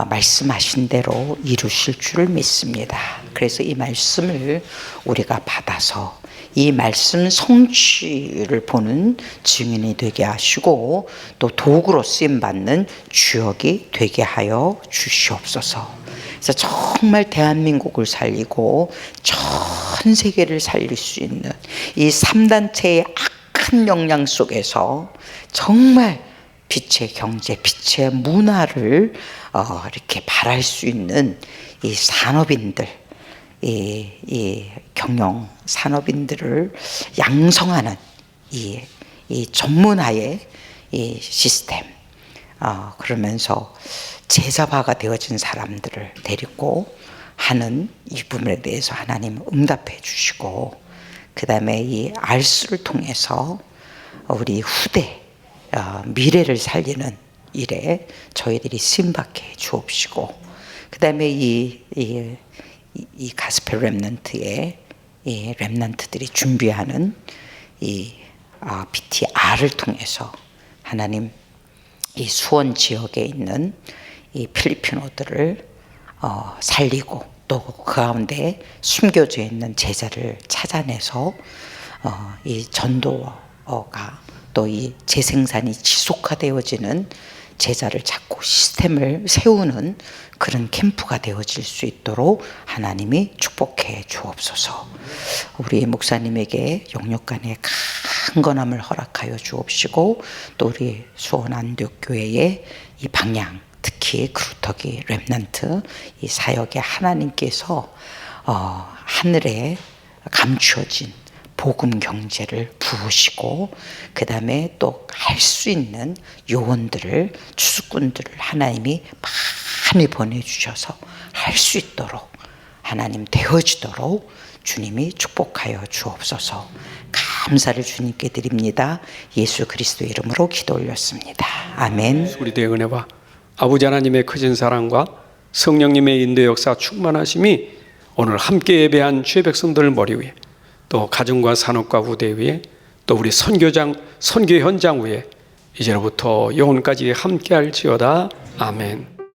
말씀하신 대로 이루실 줄 믿습니다. 그래서 이 말씀을 우리가 받아서 이 말씀 성취를 보는 증인이 되게 하시고 또 도구로 쓰임받는 주역이 되게 하여 주시옵소서. 그래서 정말 대한민국을 살리고 전 세계를 살릴 수 있는 이 3단체의 악한 영향 속에서 정말 빛의 경제, 빛의 문화를 이렇게 발할 수 있는 이 산업인들, 이 경영 산업인들을 양성하는 이 전문화의 이 시스템, 그러면서 제자화가 되어진 사람들을 데리고 하는 이 부분에 대해서 하나님 응답해 주시고, 그 다음에 이 알수를 통해서 우리 후대 미래를 살리는 일에 저희들이 쓰임받게 해 주옵시고, 그 다음에 이 가스펠 렘넌트의 이 렘넌트들이 준비하는 이 BTR을 통해서 하나님 이 수원 지역에 있는 이 필리핀어들을 살리고, 또 그 가운데 숨겨져 있는 제자를 찾아내서 이 전도가 또 이 재생산이 지속화되어지는 제자를 찾고 시스템을 세우는 그런 캠프가 되어질 수 있도록 하나님이 축복해 주옵소서. 우리 목사님에게 영육간의 강건함을 허락하여 주옵시고, 또 우리 수원 안독교회의 이 방향, 특히 그루터기 렘넌트 이 사역에 하나님께서 하늘에 감추어진 복음 경제를 부으시고, 그 다음에 또 할 수 있는 요원들을, 추수꾼들을 하나님이 많이 보내주셔서 할 수 있도록 하나님 되어지도록 주님이 축복하여 주옵소서. 감사를 주님께 드립니다. 예수 그리스도의 이름으로 기도 올렸습니다. 아멘. 우리 대의 은혜와 아버지 하나님의 크신 사랑과 성령님의 인도 역사 충만하심이 오늘 함께 예배한 주의 백성들 머리 위에, 또 가정과 산업과 후대 위에, 또 우리 선교 현장 위에 이제로부터 영원까지 함께할지어다. 아멘.